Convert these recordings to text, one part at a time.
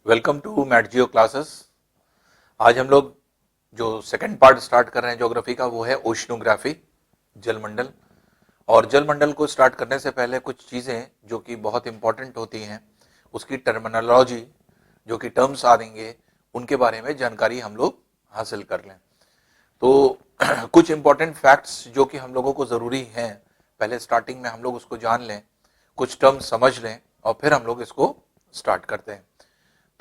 Welcome to Mat Geo classes. आज हम लोग जो सेकंड पार्ट स्टार्ट कर रहे हैं ज्योग्राफी का वो है ओशनोग्राफी, जलमंडल। और जलमंडल को स्टार्ट करने से पहले कुछ चीज़ें जो कि बहुत इंपॉर्टेंट होती हैं, उसकी टर्मिनोलॉजी जो कि टर्म्स आ देंगे उनके बारे में जानकारी हम लोग हासिल कर लें। तो कुछ इंपॉर्टेंट फैक्ट्स जो कि हम लोगों को ज़रूरी हैं, पहले स्टार्टिंग में हम लोग उसको जान लें, कुछ टर्म्स समझ लें और फिर हम लोग इसको स्टार्ट करते हैं।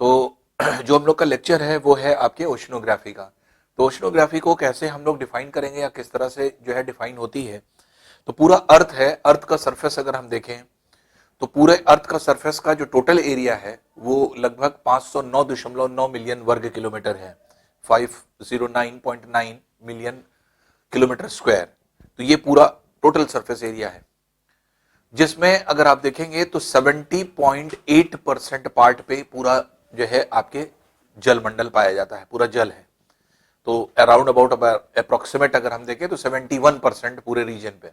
तो जो हम लोग का लेक्चर है वो है आपके ओशनोग्राफी का। तो ओशनोग्राफी को कैसे हम लोग डिफाइन करेंगे या किस तरह से जो है डिफाइन होती है, तो पूरा अर्थ है, अर्थ का सरफेस अगर हम देखें तो पूरे अर्थ का सरफेस का जो टोटल एरिया है वो लगभग 509.9 मिलियन वर्ग किलोमीटर है, 509.9 मिलियन किलोमीटर स्क्वायर। तो ये पूरा टोटल सरफेस एरिया है, जिसमें अगर आप देखेंगे तो 70.8% पार्ट पे पूरा जो है आपके जलमंडल पाया जाता है, पूरा जल है। तो अराउंड अबाउट अप्रोक्सीमेट अगर हम देखें तो 71% पूरे रीजन पे।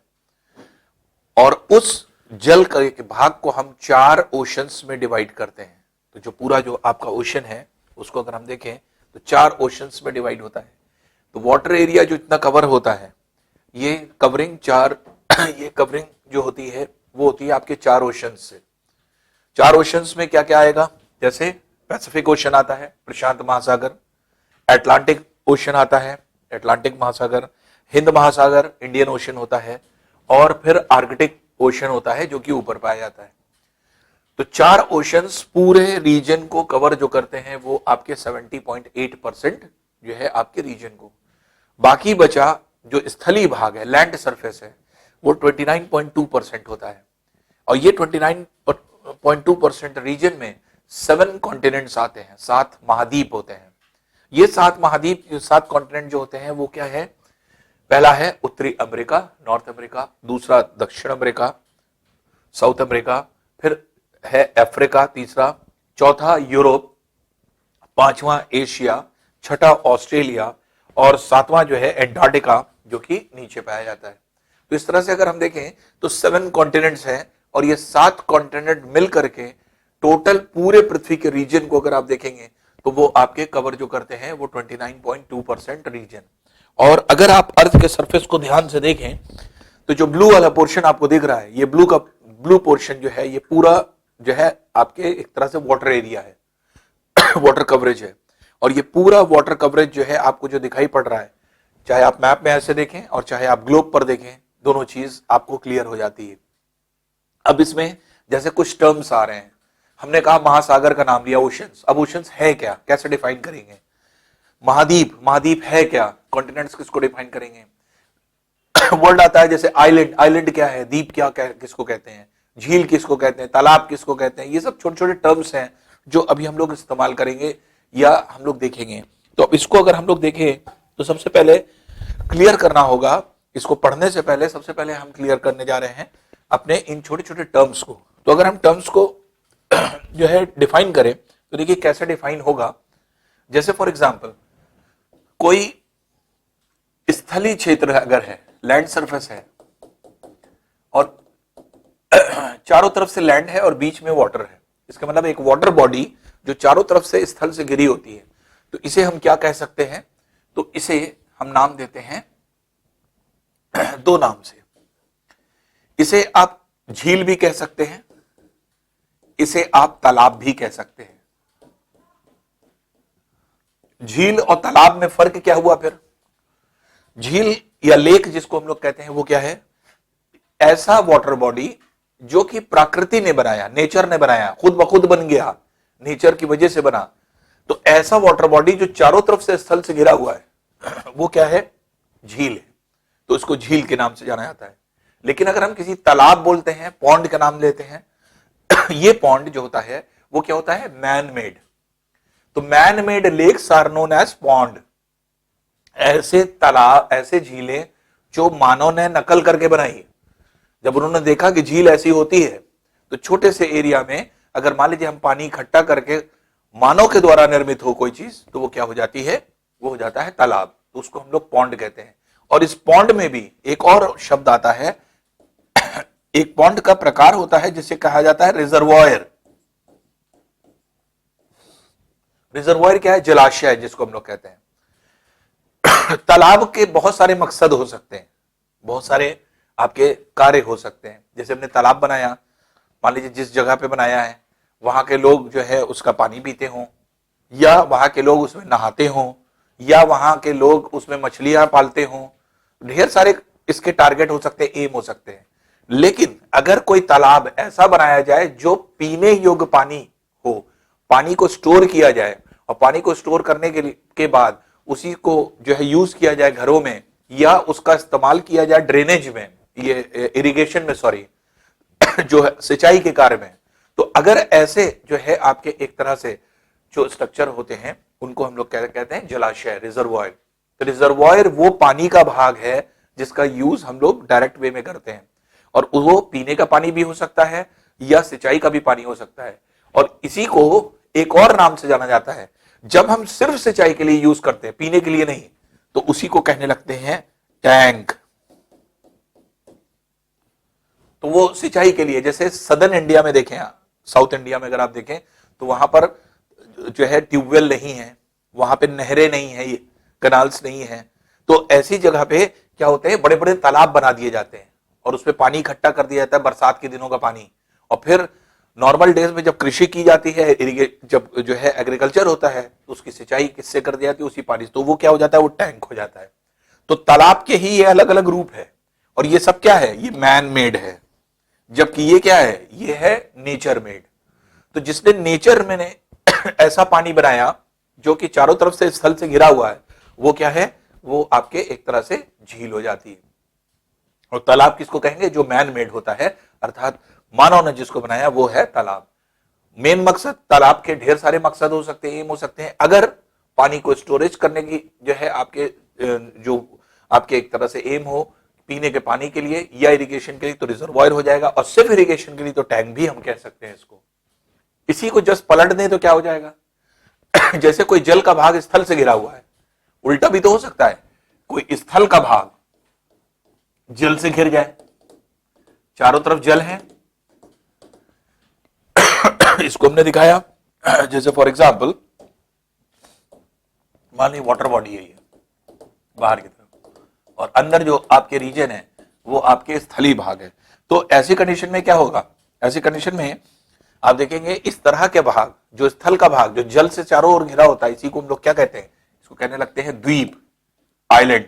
और उस जल के भाग को हम 4 ओशंस में डिवाइड करते हैं। तो जो पूरा जो आपका ओशन है उसको अगर हम देखें तो 4 ओशंस में डिवाइड होता है। तो वाटर एरिया जो इतना कवर होता है, ये कवरिंग ये कवरिंग जो होती है वो होती है आपके 4 ओशंस से। 4 ओशंस में क्या क्या आएगा, जैसे पैसिफिक ओशन आता है, प्रशांत महासागर, अटलांटिक ओशन आता है, अटलांटिक महासागर, हिंद महासागर, इंडियन ओशन होता है, और फिर आर्कटिक ओशन होता है जो कि ऊपर पाया जाता है। तो 4 ओशंस पूरे रीजन को कवर जो करते हैं वो आपके 70.8% जो है आपके रीजन को। बाकी बचा जो स्थलीय भाग है, लैंड सरफेस है, वो 29.2% होता है। और ये 29.2% रीजन में 7 कॉन्टिनेंट्स आते हैं, 7 महाद्वीप होते हैं। ये 7 महाद्वीप, 7 कॉन्टिनेंट जो होते हैं वो क्या है, पहला है उत्तरी अमेरिका, नॉर्थ अमेरिका, दूसरा दक्षिण अमेरिका, साउथ अमेरिका, फिर है अफ्रीका तीसरा, चौथा यूरोप, पांचवा एशिया, छठा ऑस्ट्रेलिया, और सातवां जो है एंटार्क्टिका जो कि नीचे पाया जाता है। तो इस तरह से अगर हम देखें तो 7 कॉन्टिनेंट्स हैं, और ये 7 कॉन्टिनेंट मिल करके टोटल पूरे पृथ्वी के रीजन को अगर आप देखेंगे तो वो आपके कवर जो करते हैं वो 29.2% रीजन। और अगर आप अर्थ के सरफेस को ध्यान से देखें तो जो ब्लू वाला पोर्शन आपको दिख रहा है, ये ब्लू पोर्शन जो है ये पूरा जो है आपके एक तरह से वाटर एरिया है, वाटर कवरेज है। और ये पूरा वाटर कवरेज जो है आपको जो दिखाई पड़ रहा है, चाहे आप मैप में ऐसे देखें और चाहे आप ग्लोब पर देखें, दोनों चीज आपको क्लियर हो जाती है। अब इसमें जैसे कुछ टर्म्स आ रहे हैं, हमने कहा महासागर का नाम लिया ओशंस। अब ओशंस है क्या, कैसे डिफाइन करेंगे? महाद्वीप, महाद्वीप है क्या? कॉन्टिनेंट्स किसको डिफाइन करेंगे? वर्ड आता है जैसे आइलैंड, आइलैंड क्या है, द्वीप किसको कहते हैं, झील किसको कहते हैं, तालाब किसको कहते हैं। ये सब छोटे छोटे टर्म्स हैं जो अभी हम लोग इस्तेमाल करेंगे या हम लोग देखेंगे। तो अब इसको अगर हम लोग देखें तो सबसे पहले क्लियर करना होगा, इसको पढ़ने से पहले सबसे पहले हम क्लियर करने जा रहे हैं अपने इन छोटे छोटे टर्म्स को। तो अगर हम टर्म्स को जो है डिफाइन करें तो देखिए कैसे डिफाइन होगा। जैसे फॉर एग्जांपल कोई स्थलीय क्षेत्र अगर है, लैंड सरफेस है और चारों तरफ से लैंड है और बीच में वाटर है, इसका मतलब एक वाटर बॉडी जो चारों तरफ से स्थल से घिरी होती है, तो इसे हम क्या कह सकते हैं? तो इसे हम नाम देते हैं 2 नाम से। इसे आप झील भी कह सकते हैं, इसे आप तालाब भी कह सकते हैं। झील और तालाब में फर्क क्या हुआ फिर? झील या लेक जिसको हम लोग कहते हैं वो क्या है? ऐसा वाटर बॉडी जो कि प्रकृति ने बनाया, नेचर ने बनाया, खुद ब खुद बन गया, नेचर की वजह से बना। तो ऐसा वाटर बॉडी जो चारों तरफ से स्थल से घिरा हुआ है वो क्या है? झील है। तो इसको झील के नाम से जाना जाता है। लेकिन अगर हम किसी तालाब बोलते हैं, पॉन्ड का नाम लेते हैं, ये पॉन्ड जो होता है वो क्या होता है? Man made. तो man made lakes are known as pond. ऐसे तालाब, ऐसे झीलें जो मानव ने नकल करके बनाई। जब उन्होंने देखा कि झील ऐसी होती है तो छोटे से एरिया में अगर मान लीजिए हम पानी इकट्ठा करके मानव के द्वारा निर्मित हो कोई चीज, तो वो क्या हो जाती है? वो हो जाता है तालाब। तो उसको हम लोग पॉन्ड कहते हैं। और इस पॉन्ड में भी एक और शब्द आता है, एक पॉन्ड का प्रकार होता है जिसे कहा जाता है रिजर्वॉयर। रिजर्वायर क्या है? जलाशय जिसको हम लोग कहते हैं। तालाब के बहुत सारे मकसद हो सकते हैं, बहुत सारे आपके कार्य हो सकते हैं। जैसे हमने तालाब बनाया, मान लीजिए जिस जगह पे बनाया है वहां के लोग जो है उसका पानी पीते हों, या वहां के लोग उसमें नहाते हों, या वहां के लोग उसमें मछलियां पालते हों। ढेर सारे इसके टारगेट हो सकते हैं, एम हो सकते हैं। लेकिन अगर कोई तालाब ऐसा बनाया जाए जो पीने योग्य पानी हो, पानी को स्टोर किया जाए, और पानी को स्टोर करने के बाद उसी को जो है यूज किया जाए घरों में, या उसका इस्तेमाल किया जाए ड्रेनेज में, ये इरिगेशन में, सॉरी, जो है सिंचाई के कार्य में। तो अगर ऐसे जो है आपके एक तरह से जो स्ट्रक्चर होते हैं उनको हम लोग कहते हैं जलाशय, रिजर्वायर। तो रिजर्वायर वो पानी का भाग है जिसका यूज हम लोग डायरेक्ट वे में करते हैं, और वो पीने का पानी भी हो सकता है या सिंचाई का भी पानी हो सकता है। और इसी को एक और नाम से जाना जाता है, जब हम सिर्फ सिंचाई के लिए यूज करते हैं, पीने के लिए नहीं, तो उसी को कहने लगते हैं टैंक। तो वो सिंचाई के लिए, जैसे सदर्न इंडिया में देखें, साउथ इंडिया में अगर आप देखें तो वहां पर जो है ट्यूबवेल नहीं है, वहां पे नहरें नहीं है, ये कनाल्स नहीं है। तो ऐसी जगह पे क्या होते हैं, बड़े बड़े तालाब बना दिए जाते हैं और उसपे पानी इकट्ठा कर दिया जाता है, बरसात के दिनों का पानी। और फिर नॉर्मल डेज में जब कृषि की जाती है, जब जो है एग्रीकल्चर होता है, तो उसकी सिंचाई किससे कर दी जाती है? उसी पानी से। तो वो क्या हो जाता है? वो टैंक हो जाता है। तो तालाब के ही ये अलग अलग रूप है, और ये सब क्या है? ये मैन मेड है, जबकि ये क्या है? ये है नेचर मेड। तो जिसने नेचर में ने ऐसा पानी बनाया जो कि चारों तरफ से स्थल से घिरा हुआ है, वो क्या है? वो आपके एक तरह से झील हो जाती है। और तालाब किसको कहेंगे? जो मैन मेड होता है, अर्थात मानव ने जिसको बनाया वो है तालाब। मेन मकसद, तालाब के ढेर सारे मकसद हो सकते हैं, एम हो सकते हैं। अगर पानी को स्टोरेज करने की जो है आपके जो आपके एक तरह से एम हो पीने के पानी के लिए या इरिगेशन के लिए, तो रिजर्वायर हो जाएगा। और सिर्फ इरिगेशन के लिए तो टैंक भी हम कह सकते हैं इसको। इसी को जस्ट पलट दें तो क्या हो जाएगा? जैसे कोई जल का भाग स्थल से घिरा हुआ है, उल्टा भी तो हो सकता है, कोई स्थल का भाग जल से घिर जाए, चारों तरफ जल है। इसको हमने दिखाया, जैसे फॉर एग्जाम्पल मान लीजिए वाटर बॉडी है ये बाहर की तरफ, और अंदर जो आपके रीजन है वो आपके स्थलीय भाग है। तो ऐसी कंडीशन में क्या होगा? ऐसी कंडीशन में आप देखेंगे इस तरह के भाग, जो स्थल का भाग जो जल से चारों ओर घिरा होता है, इसी को हम लोग क्या कहते हैं? इसको कहने लगते हैं द्वीप, आइलैंड।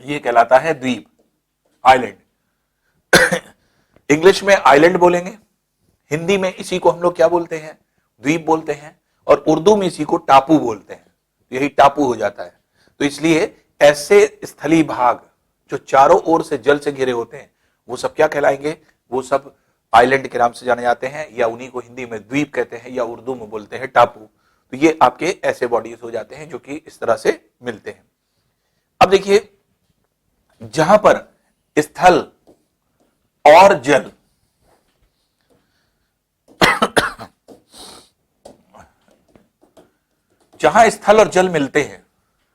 ये कहलाता है द्वीप, आइलैंड। इंग्लिश में आइलैंड बोलेंगे, हिंदी में इसी को हम लोग क्या बोलते हैं? द्वीप बोलते हैं, और उर्दू में इसी को टापू बोलते हैं। यही टापू हो जाता है। तो इसलिए ऐसे स्थलीय भाग जो चारों ओर से जल से घिरे होते हैं, वो सब क्या कहलाएंगे? वो सब आइलैंड के नाम से जाने जाते हैं, या उन्हीं को हिंदी में द्वीप कहते हैं, या उर्दू में बोलते हैं टापू। तो ये आपके ऐसे बॉडीज हो जाते हैं जो कि इस तरह से मिलते हैं। अब देखिए, जहां पर स्थल और जल जहां स्थल और जल मिलते हैं,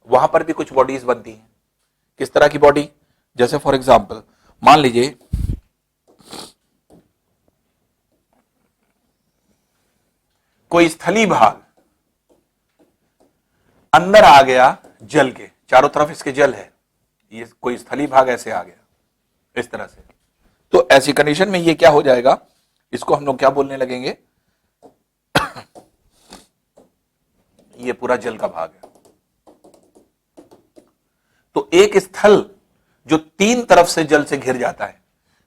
वहां पर भी कुछ बॉडीज बनती हैं। किस तरह की बॉडी? जैसे फॉर एग्जाम्पल मान लीजिए कोई स्थलीय भाग अंदर आ गया जल के, चारों तरफ इसके जल है, ये कोई स्थलीय भाग ऐसे आ गया इस तरह से। तो ऐसी कंडीशन में ये क्या हो जाएगा? इसको हम लोग क्या बोलने लगेंगे? ये पूरा जल का भाग है। तो एक स्थल जो तीन तरफ से जल से घिर जाता है,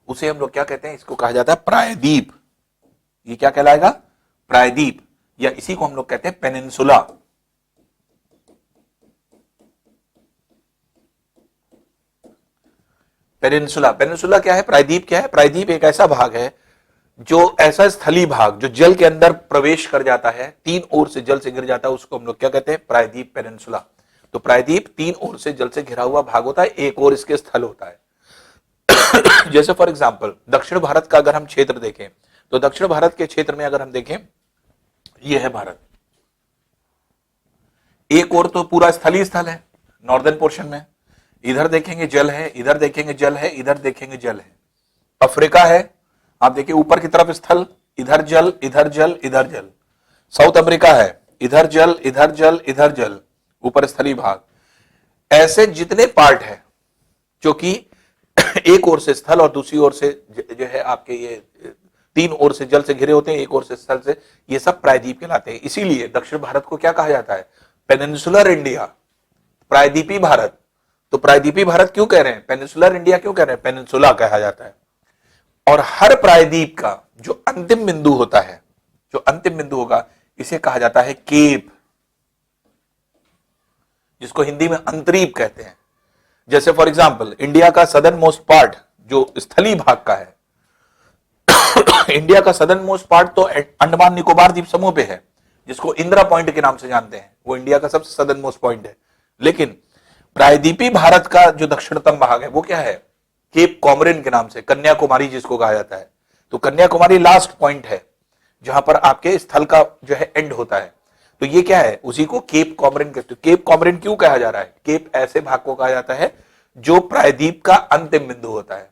उसे हम लोग क्या कहते हैं? इसको कहा जाता है प्रायद्वीप। ये क्या कहलाएगा? प्रायद्वीप, या इसी को हम लोग कहते हैं पेनिनसुला। पेनिनसुला, पेनिनसुला क्या है? प्रायद्वीप क्या है? प्रायद्वीप एक ऐसा भाग है, जो ऐसा स्थलीय भाग जो जल के अंदर प्रवेश कर जाता है, तीन ओर से जल से घिर जाता है, उसको हम लोग क्या कहते हैं? प्रायद्वीप, पेनिनसुला। तो प्रायद्वीप तीन ओर से जल से घिरा हुआ भाग होता है, एक ओर इसके स्थल होता है। जैसे फॉर एग्जाम्पल दक्षिण भारत का अगर हम क्षेत्र देखें, तो दक्षिण भारत के क्षेत्र में अगर हम देखें, यह है भारत। एक ओर तो पूरा स्थलीय स्थल है नॉर्दर्न पोर्शन में, इधर देखेंगे जल है, इधर देखेंगे जल है, इधर देखेंगे जल है। अफ्रीका है, आप देखिए ऊपर की तरफ स्थल, इधर जल, इधर जल, इधर जल। साउथ अमेरिका है, इधर जल इधर जल इधर जल, ऊपर स्थलीय भाग। ऐसे जितने पार्ट है जो कि एक ओर से स्थल और दूसरी ओर से जो है आपके ये तीन ओर से जल से घिरे होते हैं, एक ओर से स्थल से, ये सब प्रायद्वीप कहलाते हैं। इसीलिए दक्षिण भारत को क्या कहा जाता है? पेनिनसुलर इंडिया, प्रायद्वीपी भारत। तो प्रायद्वीपी भारत क्यों कह रहे हैं? पेनिनसुलर इंडिया क्यों कह रहे हैं? पेनिनसुला कहा जाता है। और हर प्रायद्वीप का जो अंतिम बिंदु होता है, जो अंतिम बिंदु होगा, इसे कहा जाता है केप, जिसको हिंदी में अंतरीप कहते हैं। जैसे फॉर एग्जांपल इंडिया का सदर्न मोस्ट पार्ट जो स्थलीय भाग का है, इंडिया का सदर्न मोस्ट पार्ट तो अंडमान निकोबार द्वीप समूह पे है, जिसको इंदिरा पॉइंट के नाम से जानते हैं, वो इंडिया का सबसे सदर्न मोस्ट पॉइंट है। लेकिन प्रायद्वीपी भारत का जो दक्षिणतम भाग है वो क्या है? केप कॉमरिन के नाम से, कन्याकुमारी जिसको कहा जाता है। तो कन्याकुमारी लास्ट पॉइंट है जहां पर आपके स्थल का जो है एंड होता है। तो ये क्या है? उसी को केप कॉमरिन कहते हैं। केप कॉमरिन क्यों कहा जा रहा है? केप ऐसे भाग को कहा जाता है जो प्रायद्वीप का अंतिम बिंदु होता है।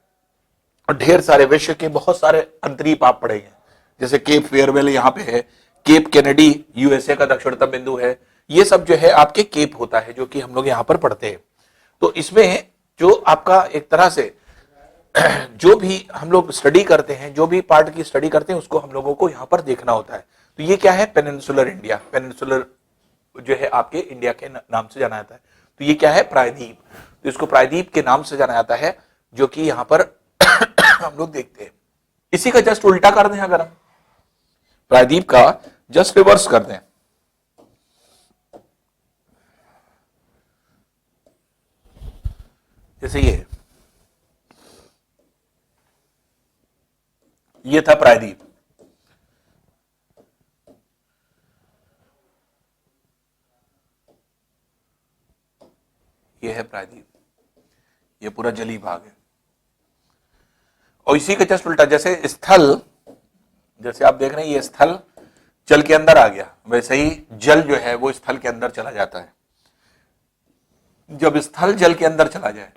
और ढेर सारे विश्व के बहुत सारे अंतरीप आप पढ़ेंगे, जैसे केप फेयरवेल यहां पे है, केप कैनेडी यूएसए का दक्षिणतम बिंदु है। ये सब जो है आपके केप होता है, जो कि हम लोग यहां पर पढ़ते हैं। तो इसमें जो आपका एक तरह से जो भी हम लोग स्टडी करते हैं, जो भी पार्ट की स्टडी करते हैं, उसको हम लोगों को यहां पर देखना होता है। तो ये क्या है? पेनिनसुलर इंडिया, पेनिनसुलर जो है आपके इंडिया के नाम से जाना जाता है। तो ये क्या है? प्रायद्वीप। तो इसको प्रायद्वीप के नाम से जाना जाता है, जो कि यहां पर हम लोग देखते हैं। इसी का जस्ट उल्टा कर दें, अगर हम प्रायद्वीप का जस्ट रिवर्स कर दें, जैसे ये था प्रायद्वीप, ये है प्रायद्वीप, ये पूरा जलीय भाग है। और इसी का जस्ट उल्टा, जैसे स्थल, जैसे आप देख रहे हैं ये स्थल जल के अंदर आ गया, वैसे ही जल जो है वो स्थल के अंदर चला जाता है। जब स्थल जल के अंदर चला जाए,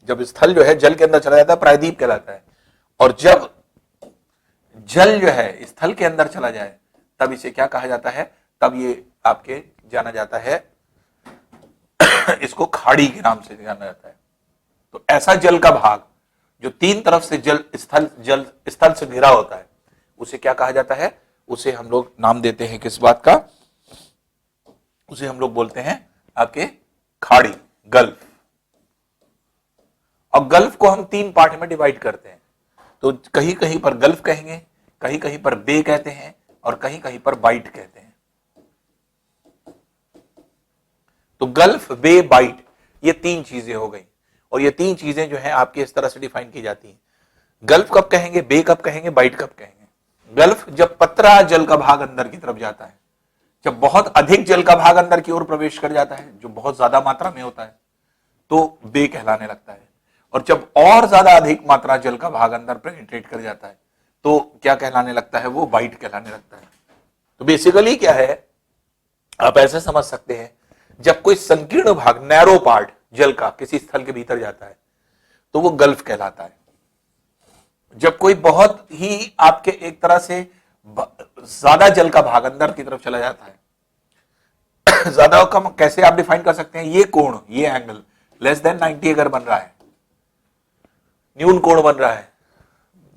जब स्थल जो है जल के अंदर चला जाता है, प्रायद्वीप कहलाता है। और जब जल जो है स्थल के अंदर चला जाए, तब इसे क्या कहा जाता है? तब ये आपके जाना जाता है, इसको खाड़ी के नाम से जाना जाता है। तो ऐसा जल का भाग जो तीन तरफ से जल स्थल से घिरा होता है, उसे क्या कहा जाता है? उसे हम लोग नाम देते हैं किस बात का? उसे हम लोग बोलते हैं आपके खाड़ी, गल्फ। और गल्फ को हम तीन पार्ट में डिवाइड करते हैं। तो कहीं कहीं पर गल्फ कहेंगे, कहीं कहीं पर बे कहते हैं, और कहीं कहीं पर बाइट कहते हैं। तो गल्फ, बे, बाइट, ये तीन चीजें हो गई। और ये तीन चीजें जो हैं आपके इस तरह से डिफाइन की जाती हैं। गल्फ कब कहेंगे, बे कब कहेंगे, बाइट कब कहेंगे? गल्फ जब पतरा जल का भाग अंदर की तरफ जाता है, जब बहुत अधिक जल का भाग अंदर की ओर प्रवेश कर जाता है, जो बहुत ज्यादा मात्रा में होता है, तो बे कहलाने लगता है। और जब और ज्यादा अधिक मात्रा जल का भाग अंदर पेनिट्रेट कर जाता है, तो क्या कहलाने लगता है? वो बाइट कहलाने लगता है। तो बेसिकली क्या है, आप ऐसे समझ सकते हैं, जब कोई संकीर्ण भाग, नैरो पार्ट जल का किसी स्थल के भीतर जाता है, तो वो गल्फ कहलाता है। जब कोई बहुत ही आपके एक तरह से ज्यादा जल का भाग अंदर की तरफ चला जाता है, ज्यादा और कम कैसे आप डिफाइन कर सकते हैं? ये कोण, ये एंगल लेस देन 90 अगर बन रहा है, न्यून कोण बन रहा है,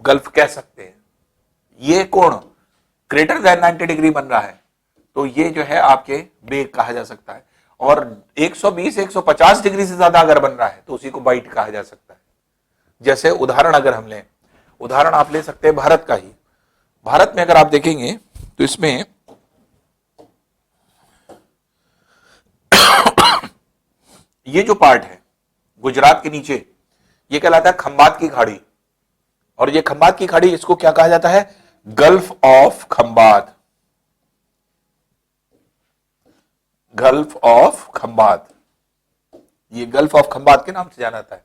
गल्फ कह सकते हैं। ये कोण ग्रेटर देन 90 डिग्री बन रहा है, तो ये जो है आपके बे कहा जा सकता है। और 120-150 डिग्री से ज्यादा अगर बन रहा है, तो उसी को बाइट कहा जा सकता है। जैसे उदाहरण अगर हम लें, उदाहरण आप ले सकते हैं भारत का ही। भारत में अगर आप देखेंगे तो इसमें ये जो पार्ट है गुजरात के नीचे, ये कहलाता है खंबात की खाड़ी। और ये खंबात की खाड़ी, इसको क्या कहा जाता है? Gulf of Khambhat, gulf of Khambhat. ये गल्फ ऑफ खंबात के नाम से जाना जाता है।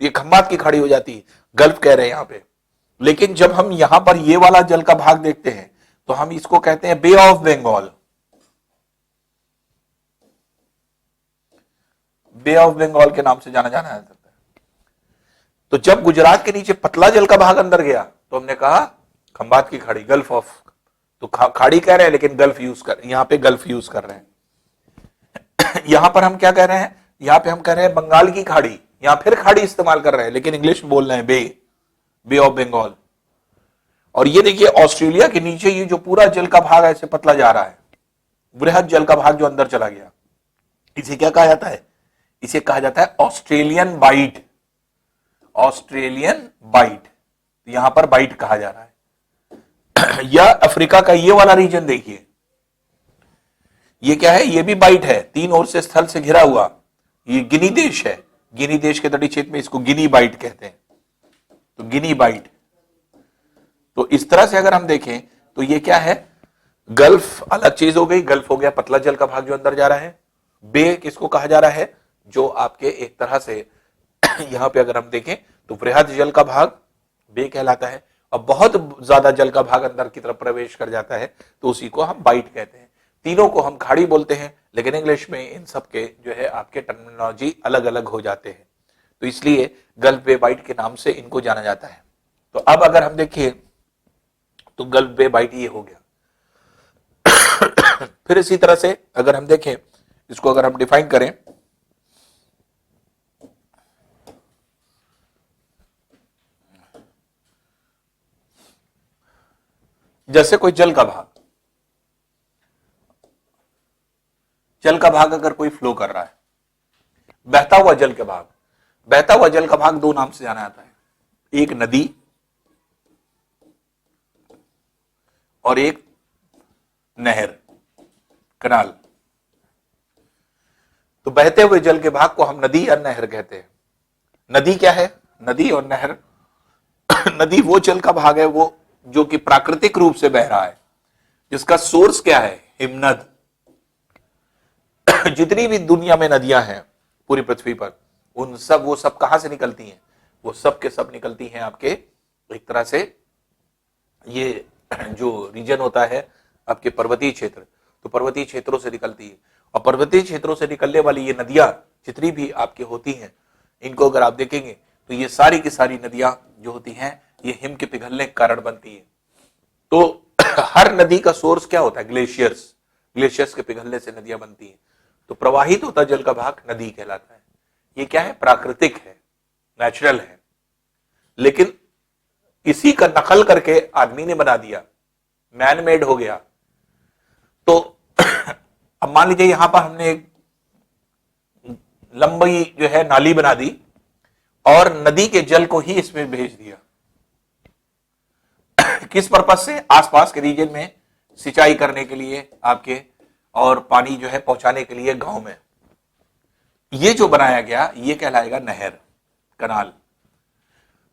ये खंबात की खाड़ी हो जाती है, गल्फ कह रहे हैं यहां पे। लेकिन जब हम यहां पर ये वाला जल का भाग देखते हैं, तो हम इसको कहते हैं bay of Bengal. Bay of Bengal के नाम से जाना जाता है। तो जब गुजरात के नीचे पतला जल का भाग अंदर गया, तो हमने कहा खंबात की खाड़ी, गल्फ ऑफ तो खाड़ी कह रहे हैं लेकिन गल्फ यूज कर, यहां पे गल्फ यूज कर रहे हैं। यहां पर हम क्या कह रहे हैं, यहां पे हम कह रहे हैं बंगाल की खाड़ी, यहां फिर खाड़ी इस्तेमाल कर रहे हैं लेकिन इंग्लिश में बोल रहे हैं बे ऑफ बंगाल। और ये देखिए ऑस्ट्रेलिया के नीचे ये जो पूरा जल का भाग ऐसे पतला जा रहा है, बृहद जल का भाग जो अंदर चला गया, इसे क्या कहा जाता है, इसे कहा जाता है ऑस्ट्रेलियन बाइट। ऑस्ट्रेलियन बाइट, यहां पर बाइट कहा जा रहा है। या अफ्रीका का ये वाला रीजन देखिए, ये क्या है, ये भी बाइट है, तीन ओर से स्थल से घिरा हुआ, ये गिनी देश है, गिनी देश के तटीय क्षेत्र में इसको गिनी बाइट कहते हैं, तो गिनी बाइट। तो इस तरह से अगर हम देखें तो ये क्या है, गल्फ अलग चीज हो गई, गल्फ हो गया पतला जल का भाग जो अंदर जा रहा है। बे किसको कहा जा रहा है, जो आपके एक तरह से यहां पे अगर हम देखें तो वृहद जल का भाग बे कहलाता है, और बहुत ज्यादा जल का भाग अंदर की तरफ प्रवेश कर जाता है तो उसी को हम बाइट कहते हैं। तीनों को हम खाड़ी बोलते हैं लेकिन इंग्लिश में इन सब के जो है आपके टर्मिनोलॉजी अलग अलग हो जाते हैं, तो इसलिए गल्फ बे बाइट के नाम से इनको जाना जाता है। तो अब अगर हम देखिए तो गल्फ बे बाइट ये हो गया। फिर इसी तरह से अगर हम देखें, इसको अगर हम डिफाइन करें, जैसे कोई जल का भाग अगर कोई फ्लो कर रहा है, बहता हुआ जल के भाग, बहता हुआ जल का भाग दो नाम से जाना जाता है, एक नदी और एक नहर, कनाल। तो बहते हुए जल के भाग को हम नदी या नहर कहते हैं। नदी क्या है, नदी और नहर नदी वो जल का भाग है वो जो कि प्राकृतिक रूप से बह रहा है, जिसका सोर्स क्या है, हिमनद। जितनी भी दुनिया में नदियां हैं पूरी पृथ्वी पर, उन सब वो सब कहां से निकलती हैं, वो सब के सब निकलती हैं आपके एक तरह से ये जो रीजन होता है आपके पर्वतीय क्षेत्र, तो पर्वतीय क्षेत्रों से निकलती है। और पर्वतीय क्षेत्रों से निकलने वाली ये नदियां जितनी भी आपके होती हैं, इनको अगर आप देखेंगे तो ये सारी की सारी नदियां जो होती हैं ये हिम के पिघलने के कारण बनती है। तो हर नदी का सोर्स क्या होता है, ग्लेशियर्स, ग्लेशियर्स के पिघलने से नदियां बनती हैं। तो प्रवाहित होता जल का भाग नदी कहलाता है। ये क्या है, प्राकृतिक है, नेचुरल है, लेकिन इसी का नकल करके आदमी ने बना दिया, मैन मेड हो गया। तो अब मान लीजिए यहां पर हमने एक लंबी जो है नाली बना दी और नदी के जल को ही इसमें भेज दिया। किस पर्पस से, आसपास के रीजन में सिंचाई करने के लिए आपके, और पानी जो है पहुंचाने के लिए गांव में। ये जो बनाया गया ये कहलाएगा नहर, कनाल।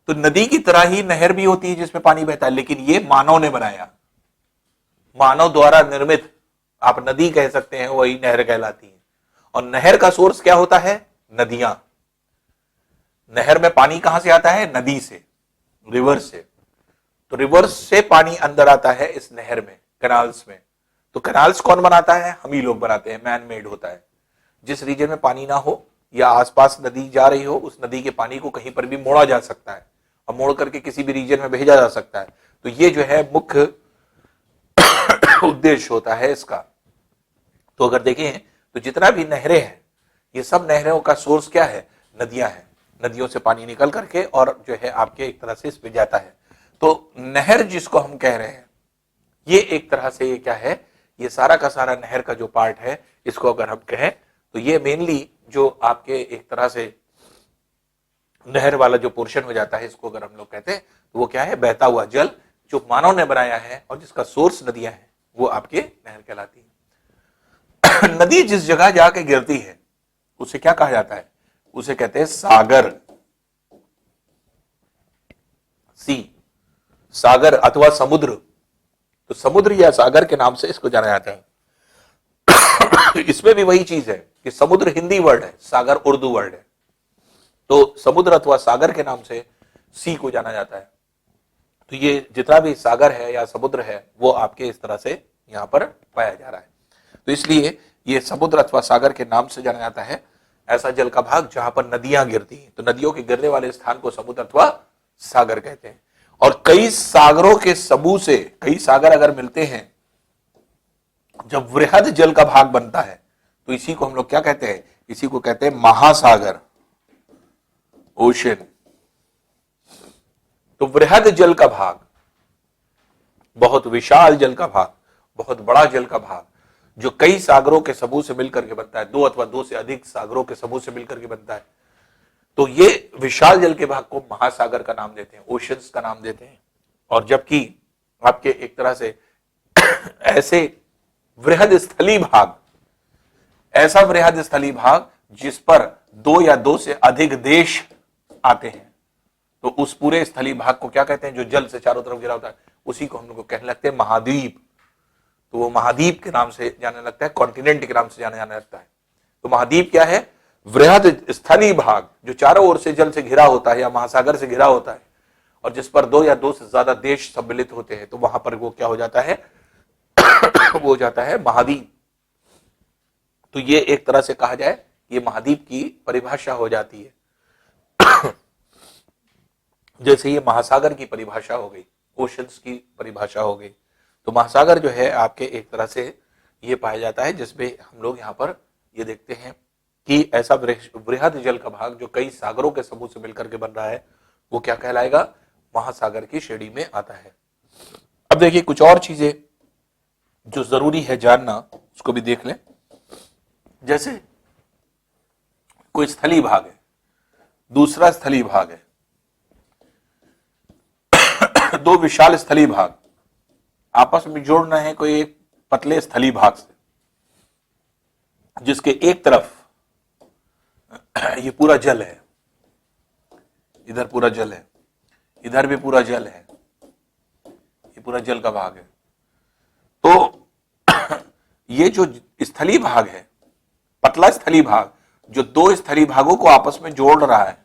तो नदी की तरह ही नहर भी होती है जिसमें पानी बहता है, लेकिन ये मानव ने बनाया, मानव द्वारा निर्मित, आप नदी कह सकते हैं, वही नहर कहलाती है। और नहर का सोर्स क्या होता है, नदियां। नहर में पानी कहां से आता है, नदी से, रिवर से। तो रिवर्स से पानी अंदर आता है इस नहर में, कैनाल्स में। तो कैनाल्स कौन बनाता है, हम ही लोग बनाते हैं, मैन मेड होता है। जिस रीजन में पानी ना हो या आसपास नदी जा रही हो, उस नदी के पानी को कहीं पर भी मोड़ा जा सकता है और मोड़ करके किसी भी रीजन में भेजा जा सकता है। तो ये जो है मुख्य उद्देश्य होता है इसका। तो अगर देखें तो जितना भी नहरें हैं, ये सब नहरों का सोर्स क्या है, नदियां हैं। नदियों से पानी निकल करके और जो है आपके एक तरह से इस पे जाता है। तो नहर जिसको हम कह रहे हैं, ये एक तरह से ये क्या है, ये सारा का सारा नहर का जो पार्ट है, इसको अगर हम कहें तो ये मेनली जो आपके एक तरह से नहर वाला जो पोर्शन हो जाता है, इसको अगर हम लोग कहते हैं तो वो क्या है, बहता हुआ जल जो मानव ने बनाया है और जिसका सोर्स नदियां हैं, वो आपके नहर कहलाती है। नदी जिस जगह जाके गिरती है उसे क्या कहा जाता है, उसे कहते हैं सागर, सी, सागर अथवा समुद्र। तो समुद्र या सागर के नाम से इसको जाना जाता है। इसमें भी वही चीज है कि समुद्र हिंदी वर्ड है, सागर उर्दू वर्ड है। तो समुद्र अथवा सागर के नाम से सी को जाना जाता है। तो ये जितना भी सागर है या समुद्र है वो आपके इस तरह से यहां पर पाया जा रहा है। तो इसलिए ये समुद्र अथवा सागर के नाम से जाना जाता है ऐसा जल का भाग जहां पर नदियां गिरती हैं। तो नदियों के गिरने वाले स्थान को समुद्र अथवा सागर कहते हैं। और कई सागरों के समूह से, कई सागर अगर मिलते हैं जब वृहद जल का भाग बनता है तो इसी को हम लोग क्या कहते हैं, इसी को कहते हैं महासागर, ओशन। तो वृहद जल का भाग, बहुत विशाल जल का भाग, बहुत बड़ा जल का भाग, जो कई सागरों के समूह से मिलकर के बनता है, दो अथवा दो से अधिक सागरों के समूह से मिलकर के बनता है, तो ये विशाल जल के भाग को महासागर का नाम देते हैं, ओशंस का नाम देते हैं। और जबकि आपके एक तरह से ऐसे वृहद स्थली भाग, ऐसा वृहद स्थली भाग जिस पर दो या दो से अधिक देश आते हैं, तो उस पूरे स्थली भाग को क्या कहते हैं, जो जल से चारों तरफ घिरा होता है, उसी को हम लोग कहने लगते हैं महाद्वीप। तो वो महाद्वीप के नाम से जाने लगता है, कॉन्टिनेंट के नाम से जाने लगता है। तो महाद्वीप क्या है, वृहद स्थली भाग जो चारों ओर से जल से घिरा होता है या महासागर से घिरा होता है, और जिस पर दो या दो से ज्यादा देश सम्मिलित होते हैं, तो वहां पर वो क्या हो जाता है वो हो जाता है महाद्वीप। तो ये एक तरह से कहा जाए, ये महाद्वीप की परिभाषा हो जाती है। जैसे ये महासागर की परिभाषा हो गई, ओशंस की परिभाषा हो गई। तो महासागर जो है आपके एक तरह से ये पाया जाता है जिसमें हम लोग यहाँ पर ये देखते हैं कि ऐसा वृहद जल का भाग जो कई सागरों के समूह से मिलकर के बन रहा है, वो क्या कहलाएगा, महासागर की श्रेणी में आता है। अब देखिए कुछ और चीजें जो जरूरी है जानना, उसको भी देख लें। जैसे कोई स्थली भाग है, दूसरा स्थली भाग है, दो विशाल स्थली भाग आपस में जोड़ना है कोई एक पतले स्थली भाग से, जिसके एक तरफ ये पूरा जल है, इधर पूरा जल है, इधर भी पूरा जल है, ये पूरा जल का भाग है। तो ये जो स्थली भाग है, पतला स्थली भाग जो दो स्थली भागों को आपस में जोड़ रहा है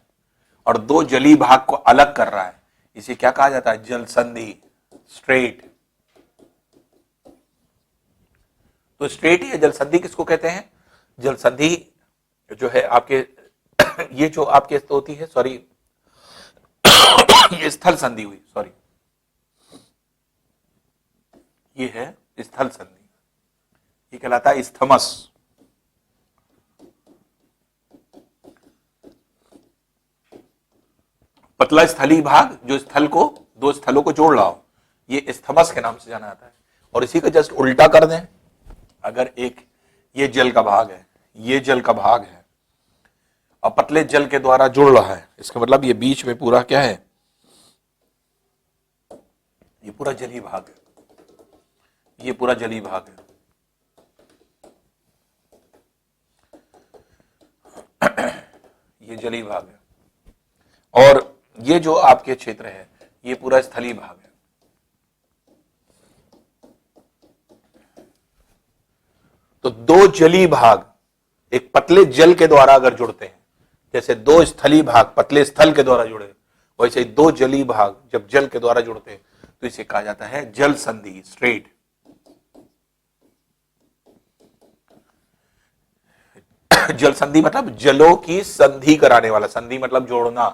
और दो जली भाग को अलग कर रहा है, इसे क्या कहा जाता है, जल संधि, स्ट्रेट। तो स्ट्रेट या जल संधि किसको कहते हैं, जल संधि जो है आपके ये जो आपके होती है, सॉरी ये स्थल संधि हुई, सॉरी ये है स्थल संधि, ये कहलाता है स्थमस। पतला स्थली भाग जो स्थल को, दो स्थलों को जोड़ रहा हो, ये स्थमस के नाम से जाना जाता है। और इसी का जस्ट उल्टा कर दें, अगर एक ये जल का भाग है, ये जल का भाग है और पतले जल के द्वारा जुड़ रहा है, इसका मतलब ये बीच में पूरा क्या है, ये पूरा जली भाग है, ये पूरा जली भाग है। ये जली भाग है और ये जो आपके क्षेत्र है, ये पूरा स्थली भाग है। तो दो जली भाग एक पतले जल के द्वारा अगर जुड़ते हैं, जैसे दो स्थली भाग पतले स्थल के द्वारा जुड़े, वैसे दो जली भाग जब जल के द्वारा जुड़ते हैं तो इसे कहा जाता है जल संधि, स्ट्रेट। जल संधि मतलब जलों की संधि कराने वाला, संधि मतलब जोड़ना,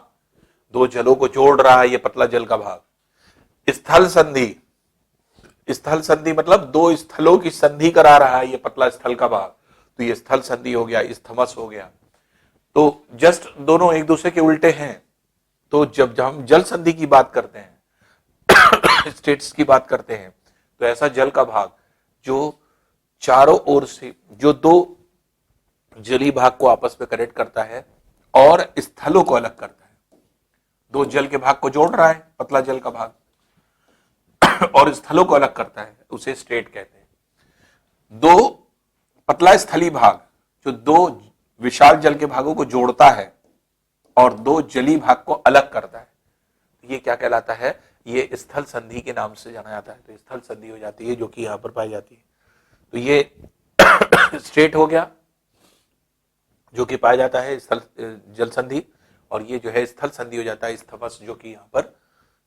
दो जलों को जोड़ रहा है ये पतला जल का भाग। स्थल संधि, स्थल संधि मतलब दो स्थलों की संधि करा रहा है ये पतला स्थल का भाग, तो ये स्थल संधि हो गया, स्थमस हो गया। तो जस्ट दोनों एक दूसरे के उल्टे हैं। तो जब हम जल संधि की बात करते हैं, स्टेट्स की बात करते हैं, तो ऐसा जल का भाग जो चारों ओर से जो दो जली भाग को आपस में कनेक्ट करता है और स्थलों को अलग करता है, दो जल के भाग को जोड़ रहा है पतला जल का भाग और स्थलों को अलग करता है, उसे स्ट्रेट कहते हैं। दो पतला स्थली भाग जो दो विशाल जल के भागों को जोड़ता है और दो जली भाग को अलग करता है, ये क्या कहलाता है, ये स्थल संधि के नाम से जाना जाता है। तो स्थल संधि हो जाती है जो कि यहां पर पाई जाती है। तो ये स्ट्रेट हो गया जो कि पाया जाता है स्थल जल संधि, और ये जो है स्थल संधि हो जाता है स्थमस, जो कि यहां पर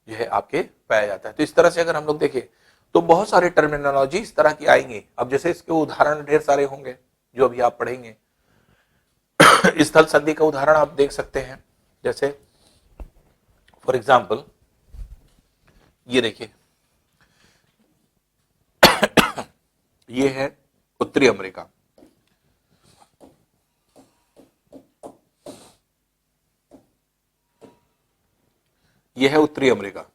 जो है आपके पाया जाता है। तो इस तरह से अगर हम लोग देखें तो बहुत सारे टर्मिनोलॉजी इस तरह की आएंगे। अब जैसे इसके उदाहरण ढेर सारे होंगे जो अभी आप पढ़ेंगे। स्थल संधि का उदाहरण आप देख सकते हैं, जैसे फॉर एग्जाम्पल ये देखिए, ये है उत्तरी अमेरिका, यह है उत्तरी अमेरिका,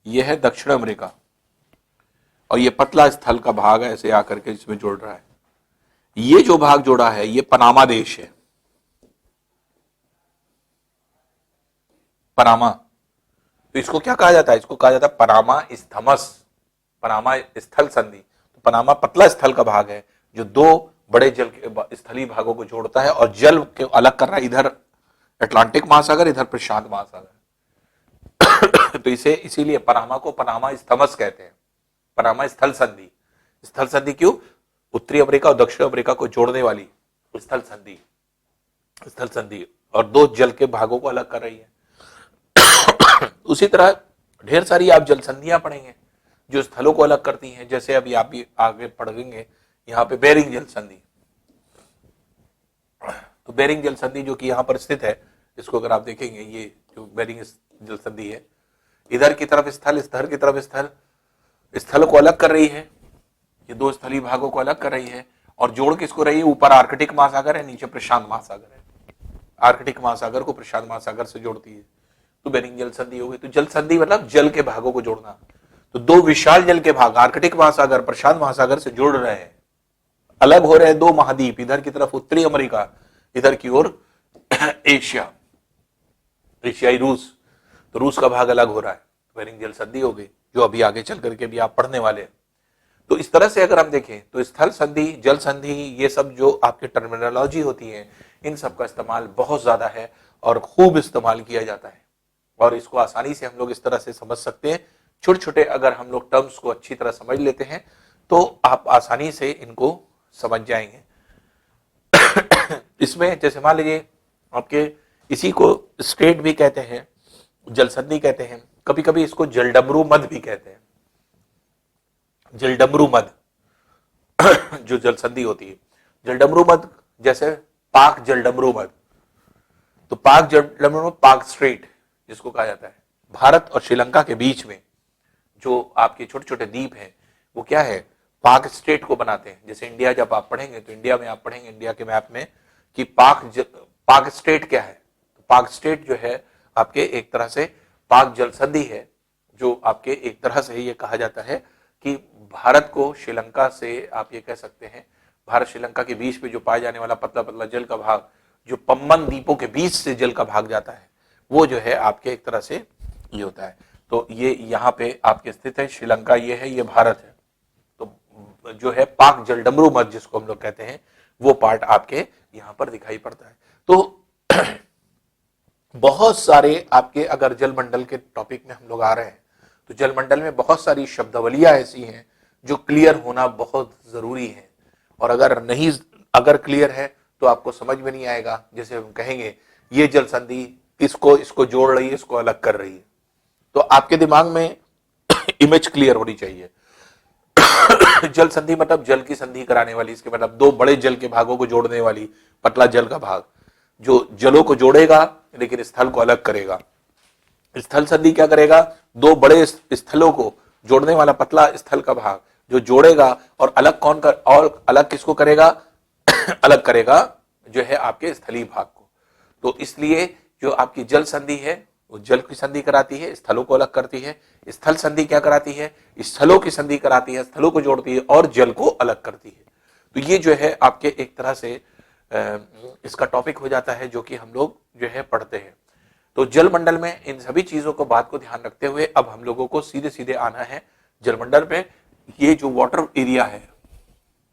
यह है दक्षिण अमेरिका, और यह पतला स्थल का भाग है ऐसे आकर के इसमें जोड़ रहा है। ये जो भाग जोड़ा है ये पनामा देश है, पनामा। तो इसको क्या कहा जाता है? इसको कहा जाता है पनामा इस्थमस, पनामा स्थल संधि। तो पनामा पतला स्थल का भाग है जो दो बड़े जल के स्थलीय भागों को जोड़ता है और जल के अलग कर रहा है, इधर अटलांटिक महासागर, इधर प्रशांत महासागर। तो इसे इसीलिए पनामा को पनामा इस्थमस कहते हैं, पनामा स्थल संधि। स्थल संधि क्यों? उत्तरी अमेरिका और दक्षिण अमेरिका को जोड़ने वाली स्थल संधि, स्थल संधि, और दो जल के भागों को अलग कर रही है। उसी तरह ढेर सारी आप जल संधियां पढ़ेंगे जो स्थलों को अलग करती हैं, जैसे अभी आप भी आगे पढ़ेंगे यहां पे बेरिंग जल संधि। तो बेरिंग जल संधि जो कि यहां पर स्थित है, इसको अगर आप देखेंगे, ये जो बेरिंग जल संधि है, इधर की तरफ स्थल, इधर की तरफ स्थल, स्थल को अलग कर रही है, ये दो स्थलीय भागों को अलग कर रही है और जोड़ किसको रही है? ऊपर आर्कटिक महासागर है, नीचे प्रशांत महासागर है। आर्कटिक महासागर को प्रशांत महासागर से जोड़ती है, तो बेरिंग जल संधि हो गई। तो जल संधि मतलब जल के भागों को जोड़ना। तो दो विशाल जल के भाग आर्कटिक महासागर प्रशांत महासागर से जुड़ रहे हैं, अलग हो रहे हैं दो महाद्वीप, इधर की तरफ उत्तरी अमेरिका, इधर की ओर एशिया, एशियाई रूस। तो रूस का भाग अलग हो रहा है, बेरिंग जल संधि हो गई, जो अभी आगे चल करके भी आप पढ़ने वाले हैं। तो इस तरह से अगर हम देखें तो स्थल संधि, जल संधि, ये सब जो आपके टर्मिनोलॉजी होती है, इन सब का इस्तेमाल बहुत ज्यादा है और खूब इस्तेमाल किया जाता है, और इसको आसानी से हम लोग इस तरह से समझ सकते हैं। छोटे छोटे अगर हम लोग टर्म्स को अच्छी तरह समझ लेते हैं तो आप आसानी से इनको समझ जाएंगे। इसमें जैसे मान लीजिए आपके इसी को स्ट्रेट भी कहते हैं, जल संधि कहते हैं, कभी कभी इसको जलडमरू मध भी कहते हैं, जलडमरू मध जो जल संधि होती है, जलडमरू मध, जैसे पाक जलडमरू मध। तो पाक जलडमरू, पाक स्ट्रेट जिसको कहा जाता है, भारत और श्रीलंका के बीच में जो आपके छोटे छोटे द्वीप हैं, वो क्या है? पाक स्टेट को बनाते हैं। जैसे इंडिया जब आप पढ़ेंगे तो इंडिया में आप पढ़ेंगे, इंडिया के मैप में, कि पाक स्टेट क्या है। तो पाक स्टेट जो है आपके एक तरह से पाक जल संधि है, जो आपके एक तरह से ये कहा जाता है कि भारत को श्रीलंका से, आप ये कह सकते हैं, भारत श्रीलंका के बीच में जो पाया जाने वाला पतला पतला जल का भाग, जो पम्बन द्वीपों के बीच से जल का भाग जाता है, वो जो है आपके एक तरह से ये होता है। तो ये यहाँ पे आपके स्थित है, श्रीलंका ये है, ये भारत है। तो जो है पाक जलडमरू मध जिसको हम लोग कहते हैं, वो पार्ट आपके यहाँ पर दिखाई पड़ता है। तो बहुत सारे आपके अगर जलमंडल के टॉपिक में हम लोग आ रहे हैं तो जलमंडल में बहुत सारी शब्दावलियां ऐसी हैं जो क्लियर होना बहुत जरूरी है, और अगर क्लियर है तो आपको समझ में नहीं आएगा। जैसे हम कहेंगे ये जल संधि इसको जोड़ रही है, इसको अलग कर रही है, तो आपके दिमाग में इमेज क्लियर होनी चाहिए। जल संधि मतलब जल की संधि कराने वाली, इसके मतलब दो बड़े जल के भागों को जोड़ने वाली पतला जल का भाग, जो जलों को जोड़ेगा लेकिन स्थल को अलग करेगा। स्थल संधि क्या करेगा? दो बड़े स्थलों को जोड़ने वाला पतला स्थल का भाग जो जोड़ेगा, और अलग कौन कर, और अलग किसको करेगा? अलग करेगा जो है आपके स्थलीय भाग को। तो इसलिए जो आपकी जल संधि है वो जल की संधि कराती है, स्थलों को अलग करती है। स्थल संधि क्या कराती है? स्थलों की संधि कराती है, स्थलों को जोड़ती है और जल को अलग करती है। तो ये जो है आपके एक तरह से इसका टॉपिक हो जाता है जो कि हम लोग जो है पढ़ते हैं। तो जलमंडल में इन सभी चीजों को बात को ध्यान रखते हुए अब हम लोगों को सीधे सीधे आना है जलमंडल पे। ये जो वाटर एरिया है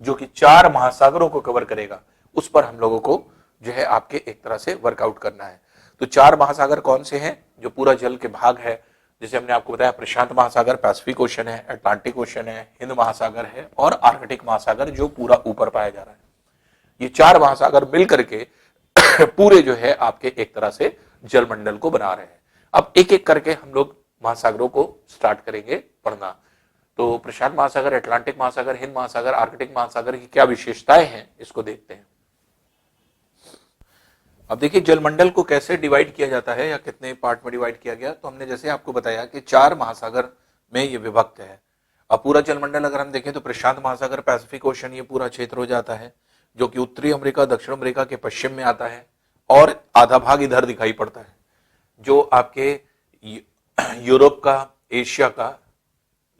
जो कि 4 महासागरों को कवर करेगा, उस पर हम लोगों को जो है आपके एक तरह से वर्कआउट करना है। तो 4 महासागर कौन से हैं जो पूरा जल के भाग है? जैसे हमने आपको बताया, प्रशांत महासागर, पैसिफिक ओशन है, अटलांटिक ओशन है, हिंद महासागर है और आर्कटिक महासागर जो पूरा ऊपर पाया जा रहा है। ये 4 महासागर मिलकर के पूरे जो है आपके एक तरह से जलमंडल को बना रहे हैं। अब एक एक करके हम लोग महासागरों को स्टार्ट करेंगे पढ़ना। तो प्रशांत महासागर, अटलांटिक महासागर, हिंद महासागर, आर्कटिक महासागर की क्या विशेषताएं हैं इसको देखते हैं। अब देखिए जलमंडल को कैसे डिवाइड किया जाता है या कितने पार्ट में डिवाइड किया गया। तो हमने जैसे आपको बताया कि 4 महासागर में ये विभक्त है। अब पूरा जलमंडल अगर हम देखें तो प्रशांत महासागर, पैसिफिक ओशन, ये पूरा क्षेत्र हो जाता है जो कि उत्तरी अमेरिका, दक्षिण अमेरिका के पश्चिम में आता है, और आधा भाग इधर दिखाई पड़ता है जो आपके यूरोप का, एशिया का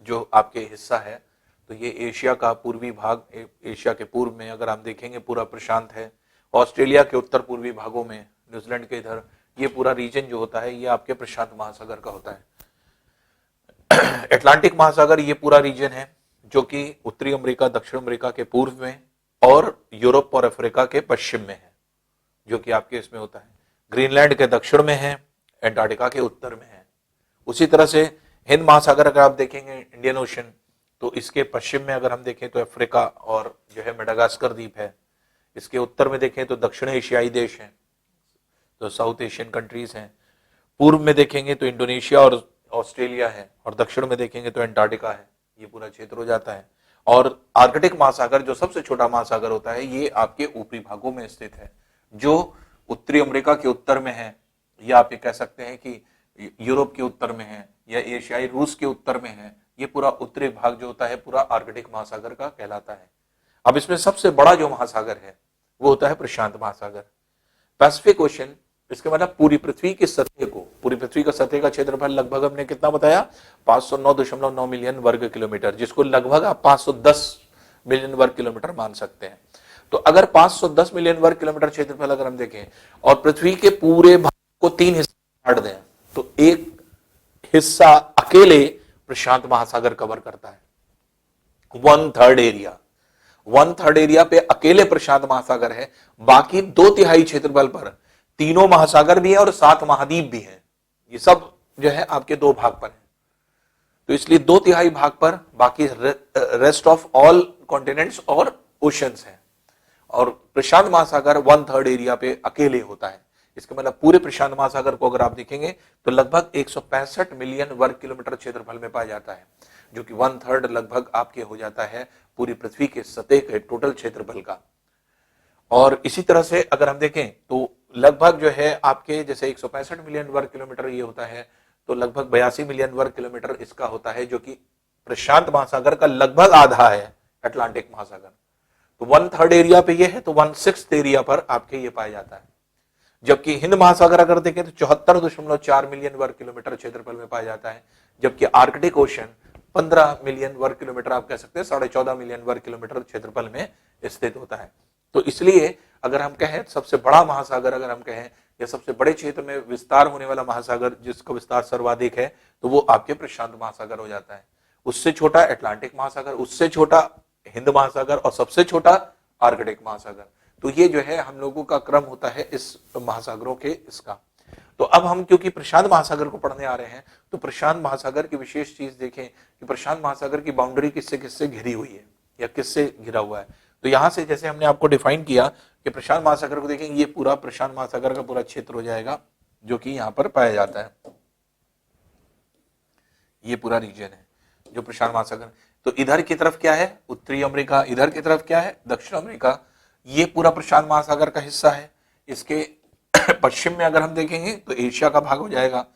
जो आपके हिस्सा है। तो ये एशिया का पूर्वी भाग, एशिया के पूर्व में अगर हम देखेंगे पूरा प्रशांत है। ऑस्ट्रेलिया के उत्तर पूर्वी भागों में, न्यूजीलैंड के इधर, ये पूरा रीजन जो होता है ये आपके प्रशांत महासागर का होता है। अटलांटिक महासागर ये पूरा रीजन है जो कि उत्तरी अमेरिका, दक्षिण अमेरिका के पूर्व में और यूरोप और अफ्रीका के पश्चिम में है, जो कि आपके इसमें होता है। ग्रीनलैंड के दक्षिण में है, एंटार्क्टिका के उत्तर में है। उसी तरह से हिंद महासागर अगर आप देखेंगे, इंडियन ओशन, तो इसके पश्चिम में अगर हम देखें तो अफ्रीका और जो है मेडागास्कर द्वीप है। इसके उत्तर में देखें तो दक्षिण एशियाई देश हैं, तो साउथ एशियन कंट्रीज हैं। पूर्व में देखेंगे तो इंडोनेशिया और ऑस्ट्रेलिया है, और दक्षिण में देखेंगे तो एंटार्क्टिका है। ये पूरा क्षेत्र हो जाता है। और आर्कटिक महासागर जो सबसे छोटा महासागर होता है, ये आपके ऊपरी भागों में स्थित है, जो उत्तरी अमेरिका के उत्तर में है, या आप ये कह सकते हैं कि यूरोप के उत्तर में है, या एशियाई रूस के उत्तर में है। ये पूरा उत्तरी भाग जो होता है पूरा आर्कटिक महासागर का कहलाता है। अब इसमें सबसे बड़ा जो महासागर है वो होता है प्रशांत महासागर, पैसिफिक ओशन। इसके मतलब पूरी पृथ्वी की सतह को, पूरी पृथ्वी का सतह का क्षेत्रफल लगभग हमने कितना बताया, 509.9 मिलियन वर्ग किलोमीटर, जिसको लगभग आप 510 मिलियन वर्ग किलोमीटर मान सकते हैं। तो अगर 510 मिलियन वर्ग किलोमीटर क्षेत्रफल अगर हम देखें और पृथ्वी के पूरे भाग को 3 हिस्से बांट दें, तो एक हिस्सा अकेले प्रशांत महासागर कवर करता है। 1/3 एरिया, 1/3 एरिया पे अकेले प्रशांत महासागर है। बाकी 2/3 क्षेत्रफल पर तीनों महासागर भी है और 7 महाद्वीप भी हैं। ये सब जो है आपके 2 भाग पर है। तो इसलिए 2/3 भाग पर बाकी रेस्ट ऑफ ऑल कॉन्टिनेंट्स और ओशंस हैं, और प्रशांत महासागर 1/3 एरिया पे अकेले होता है। इसका मतलब पूरे प्रशांत महासागर को अगर आप देखेंगे तो लगभग 165 मिलियन वर्ग किलोमीटर क्षेत्रफल में पाया जाता है, जो कि 1/3 लगभग आपके हो जाता है पूरी पृथ्वी के सतह के टोटल क्षेत्रफल का। और इसी तरह से अगर हम देखें तो लगभग जो है आपके जैसे 165 मिलियन वर्ग किलोमीटर ये होता है, तो लगभग 82 मिलियन वर्ग किलोमीटर इसका होता है, जो कि प्रशांत महासागर का लगभग आधा है अटलांटिक महासागर। तो 1/3 एरिया पे ये है, तो 1/6 एरिया पर आपके ये पाया जाता है। जबकि हिंद महासागर अगर देखें तो 74.4 मिलियन वर्ग किलोमीटर क्षेत्रफल में पाया जाता है, जबकि आर्कटिक ओशन 15 मिलियन वर्ग किलोमीटर, आप कह सकते हैं 14.5 मिलियन वर्ग किलोमीटर क्षेत्रफल में स्थित होता है। तो इसलिए अगर हम कहें सबसे बड़ा महासागर अगर हम कहें या सबसे बड़े क्षेत्र में विस्तार होने वाला महासागर जिसका विस्तार सर्वाधिक है, तो वो आपके प्रशांत महासागर हो जाता है। उससे छोटा अटलांटिक महासागर, उससे छोटा हिंद महासागर, और सबसे छोटा आर्कटिक महासागर। तो ये जो है हम लोगों का क्रम होता है इस महासागरों के इसका। तो अब हम क्योंकि प्रशांत महासागर को पढ़ने आ रहे हैं, तो प्रशांत महासागर की विशेष चीज देखें कि प्रशांत महासागर की बाउंड्री किससे किससे घिरी हुई है या किससे घिरा हुआ है। तो यहां से जैसे हमने आपको डिफाइन किया कि प्रशांत महासागर को देखेंगे, ये पूरा प्रशांत महासागर का पूरा क्षेत्र हो जाएगा जो कि यहां पर पाया जाता है। ये पूरा रीजन है जो प्रशांत महासागर। तो इधर की तरफ क्या है, उत्तरी अमेरिका, इधर की तरफ क्या है, दक्षिण अमेरिका। ये पूरा प्रशांत महासागर का हिस्सा है। इसके पश्चिम में अगर हम देखेंगे तो एशिया का भाग हो जाएगा।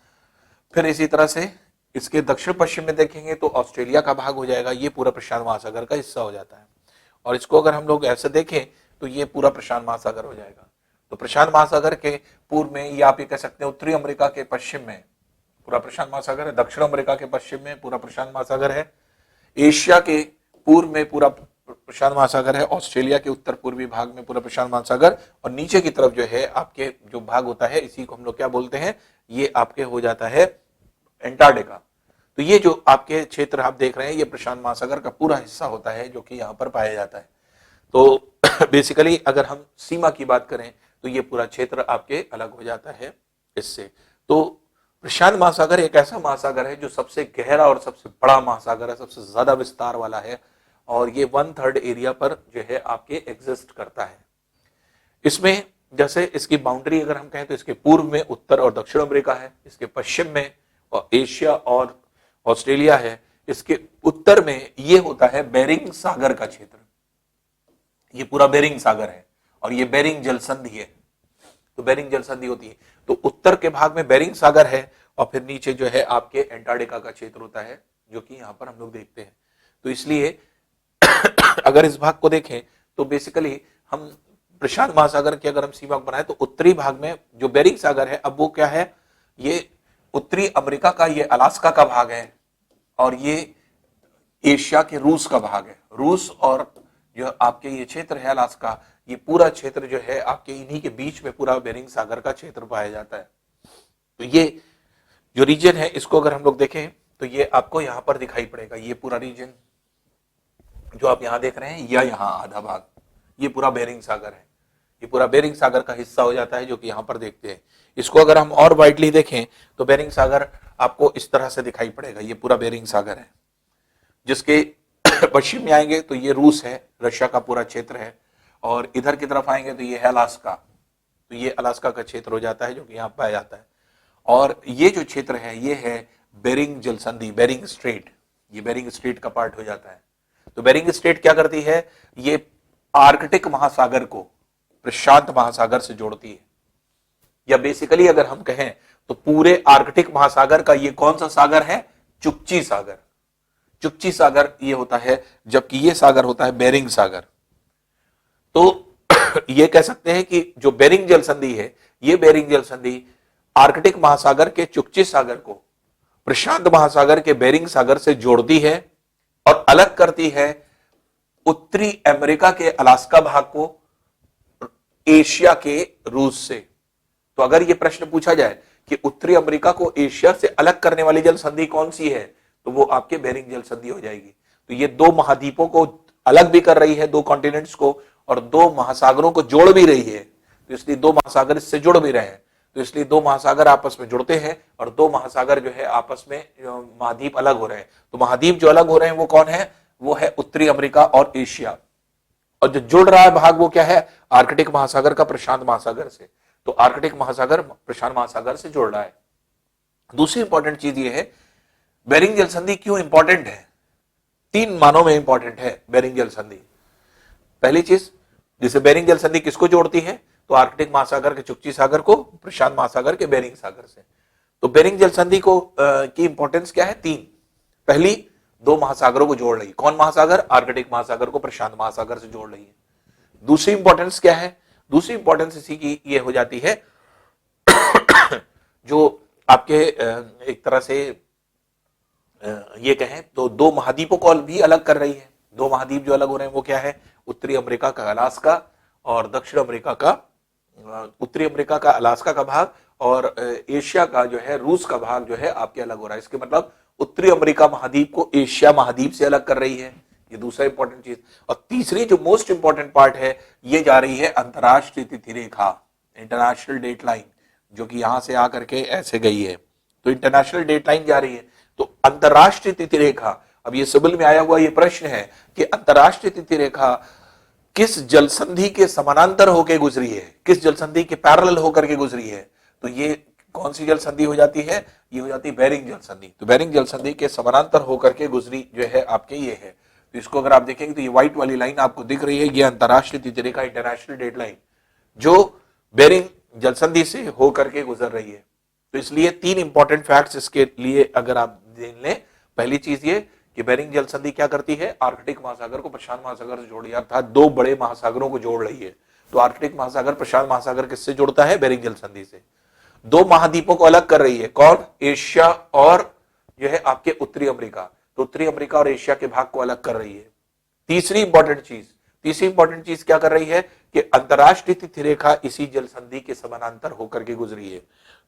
फिर इसी तरह से इसके दक्षिण पश्चिम में देखेंगे तो ऑस्ट्रेलिया का भाग हो जाएगा। ये पूरा प्रशांत महासागर का हिस्सा हो जाता है। और इसको अगर हम लोग ऐसे देखें तो ये पूरा प्रशांत महासागर हो जाएगा। तो प्रशांत महासागर के पूर्व में, या आप ये कह सकते हैं उत्तरी अमेरिका के पश्चिम में पूरा प्रशांत महासागर है, दक्षिण अमेरिका के पश्चिम में पूरा प्रशांत महासागर है, एशिया के पूर्व में पूरा प्रशांत महासागर है, ऑस्ट्रेलिया के उत्तर पूर्वी भाग में पूरा प्रशांत महासागर, और नीचे की तरफ जो है आपके जो भाग होता है इसी को हम लोग क्या बोलते हैं, ये आपके हो जाता है एंटार्क्टिका। तो ये जो आपके क्षेत्र आप देख रहे हैं ये प्रशांत महासागर का पूरा हिस्सा होता है जो कि यहाँ पर पाया जाता है। तो बेसिकली अगर हम सीमा की बात करें तो ये पूरा क्षेत्र आपके अलग हो जाता है इससे। तो प्रशांत महासागर एक ऐसा महासागर है जो सबसे गहरा और सबसे बड़ा महासागर है, सबसे ज्यादा विस्तार वाला है, और ये 1/3 एरिया पर जो है आपके एग्जिस्ट करता है। इसमें जैसे इसकी बाउंड्री अगर हम कहें तो इसके पूर्व में उत्तर और दक्षिण अमेरिका है, इसके पश्चिम में और एशिया और ऑस्ट्रेलिया है, इसके उत्तर में ये होता है बेरिंग सागर का क्षेत्र। ये पूरा बेरिंग सागर है और ये बेरिंग जलसंधि है। तो बेरिंग जलसंधि होती है, तो उत्तर के भाग में बेरिंग सागर है और फिर नीचे जो है आपके एंटार्क्टिका का क्षेत्र होता है जो कि यहां पर हम लोग देखते हैं। तो इसलिए अगर इस भाग को देखें तो बेसिकली हम प्रशांत महासागर की अगर हम सीमा बनाए तो उत्तरी भाग में जो बेरिंग सागर है, अब वो क्या है, ये उत्तरी अमेरिका का, ये अलास्का का भाग है, और ये एशिया के रूस का भाग है। रूस और जो आपके ये क्षेत्र है अलास्का, ये पूरा क्षेत्र जो है आपके इन्हीं के बीच में पूरा बेरिंग सागर का क्षेत्र पाया जाता है। तो ये जो रीजन है इसको अगर हम लोग देखें तो ये आपको यहां पर दिखाई पड़ेगा, ये पूरा रीजन जो आप यहां देख रहे हैं, या यहां आधा भाग, ये पूरा बेरिंग सागर है, ये पूरा बेरिंग सागर का हिस्सा हो जाता है जो कि यहां पर देखते हैं। इसको अगर हम और वाइडली देखें तो बेरिंग सागर आपको इस तरह से दिखाई पड़ेगा, ये पूरा बेरिंग सागर है, जिसके पश्चिम में आएंगे तो ये रूस है, रशिया का पूरा क्षेत्र है, और इधर की तरफ आएंगे तो ये है अलास्का, तो ये अलास्का का क्षेत्र हो जाता है जो कि यहाँ पाया जाता है। और ये जो क्षेत्र है ये है बेरिंग जलसंधि, बेरिंग स्ट्रेट, ये बेरिंग स्ट्रेट का पार्ट हो जाता है। तो बेरिंग स्ट्रेट क्या करती है, ये आर्कटिक महासागर को प्रशांत महासागर से जोड़ती है, या बेसिकली अगर हम कहें तो पूरे आर्कटिक महासागर का ये कौन सा सागर है, चुकची सागर। चुकची सागर ये होता है, जबकि ये सागर होता है बेरिंग सागर। तो ये कह सकते हैं कि जो बेरिंग जल संधि है, ये बेरिंग जल संधि आर्कटिक महासागर के चुकची सागर को प्रशांत महासागर के बेरिंग सागर से जोड़ती है और अलग करती है उत्तरी अमेरिका के अलास्का भाग को एशिया के रूस से। तो अगर यह प्रश्न पूछा जाए कि उत्तरी अमेरिका को एशिया से अलग करने वाली जल संधि कौन सी है, तो वो आपके बेरिंग जल संधि हो जाएगी। तो ये दो महाद्वीपों को अलग भी कर रही है, दो कॉन्टिनेंट्स को, और दो महासागरों को जोड़ भी रही है। तो इसलिए दो महासागर इससे जुड़ भी रहे हैं, तो इसलिए दो महासागर आपस में जुड़ते हैं और दो महासागर जो है आपस में महाद्वीप अलग हो रहे हैं। तो महाद्वीप जो अलग हो रहे हैं वो कौन है, वो है उत्तरी अमेरिका और एशिया, और जो जुड़ रहा है भाग वो क्या है, आर्कटिक महासागर का प्रशांत महासागर से। तो आर्कटिक महासागर प्रशांत महासागर से जुड़ रहा है। दूसरी इंपॉर्टेंट चीज ये है, बेरिंग जल संधि क्यों इंपॉर्टेंट है, तीन मानों में इंपॉर्टेंट है बेरिंग जल संधि। पहली चीज, जिसे बेरिंग जल संधि किसको जोड़ती है, तो आर्कटिक महासागर के चुकची सागर को प्रशांत महासागर के बेरिंग सागर से। तो बेरिंग जल संधि को की इंपॉर्टेंस क्या है, तीन। पहली, दो महासागरों को जोड़ रही है, कौन महासागर, आर्कटिक महासागर को प्रशांत महासागर से जोड़ रही है। दूसरी इंपॉर्टेंस क्या है, दूसरी इंपॉर्टेंस इसी की ये हो जाती है जो आपके एक तरह से ये कहें तो दो महाद्वीपों को भी अलग कर रही है। दो महाद्वीप जो अलग हो रहे हैं वो क्या है, उत्तरी अमेरिका का अलास्का और दक्षिण अमेरिका का, उत्तरी अमेरिका का अलास्का का भाग और एशिया का जो है रूस का भाग जो है आपके अलग हो रहा है। इसके मतलब उत्तरी अमेरिका महाद्वीप को एशिया महाद्वीप से अलग कर रही है, ये दूसरा इंपॉर्टेंट चीज। और तीसरी जो मोस्ट इंपॉर्टेंट पार्ट है, ये जा रही है अंतरराष्ट्रीय तिथि रेखा, इंटरनेशनल डेट लाइन, जो कि यहां से आकर के ऐसे गई है। तो इंटरनेशनल डेट लाइन जा रही है। तो अंतरराष्ट्रीय तिथि रेखा, अब ये सिविल में आया हुआ ये प्रश्न है कि अंतरराष्ट्रीय तिथि रेखा किस जलसंधि के समानांतर होकर गुजरी है, किस जलसंधि के पैरेलल होकर के गुजरी है। तो ये कौन सी जलसंधि हो जाती है, ये हो जाती है बेरिंग जलसंधि। तो बेरिंग जलसंधि के समानांतर होकर के गुजरी जो है आपके ये है। तो इसको अगर आप देखेंगे तो ये व्हाइट वाली लाइन आपको दिख रही है, ये अंतरराष्ट्रीय तिथि रेखा, इंटरनेशनल डेट लाइन, जो बेरिंग जलसंधि से होकर के गुजर रही है। तो इसलिए तीन इंपॉर्टेंट फैक्ट्स इसके लिए अगर आप देख लें। पहली चीज ये कि बेरिंग जल संधि क्या करती है, आर्कटिक महासागर को प्रशांत महासागर से जोड़ी, अर्थात दो बड़े महासागरों को जोड़ रही है। तो आर्कटिक महासागर प्रशांत महासागर किससे जोड़ता है, बेरिंग जल संधि से। दो महाद्वीपों को अलग कर रही है, कौन, एशिया और जो है आपके उत्तरी अमेरिका। तो उत्तरी अमेरिका और एशिया के भाग को अलग कर रही है। तीसरी इंपॉर्टेंट चीज क्या कर रही है कि अंतरराष्ट्रीय तिथि रेखा इसी जल संधि के समानांतर होकर के गुजरी है।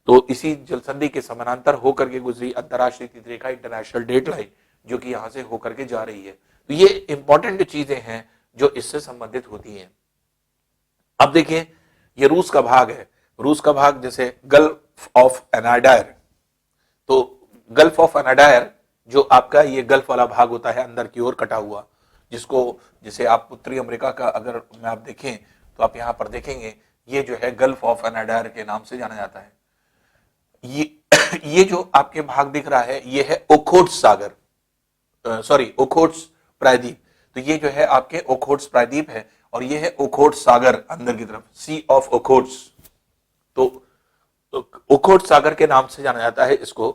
तो इसी जल संधि के समानांतर होकर के गुजरी अंतरराष्ट्रीय तिथि रेखा, इंटरनेशनल डेट लाइन, जो कि यहां से होकर के जा रही है। तो ये इंपॉर्टेंट चीजें हैं जो इससे संबंधित होती हैं। अब देखिए, ये रूस का भाग है। रूस का भाग जैसे गल्फ ऑफ एनाडायर, तो गल्फ ऑफ एनाडायर जो आपका ये गल्फ वाला भाग होता है अंदर की ओर कटा हुआ, जिसको जैसे आप उत्तरी अमेरिका का अगर में आप देखें तो आप यहां पर देखेंगे ये जो है गल्फ ऑफ एनाडायर के नाम से जाना जाता है। ये जो आपके भाग दिख रहा है ये है ओखोट्स सागर, ओखोट्स प्रायद्वीप। तो ये जो है आपके ओखोट्स प्रायद्वीप है और ये है ओखोट्स सागर अंदर की तरफ, सी ऑफ ओखोट्स। तो ओखोट्स सागर के नाम से जाना जाता है इसको।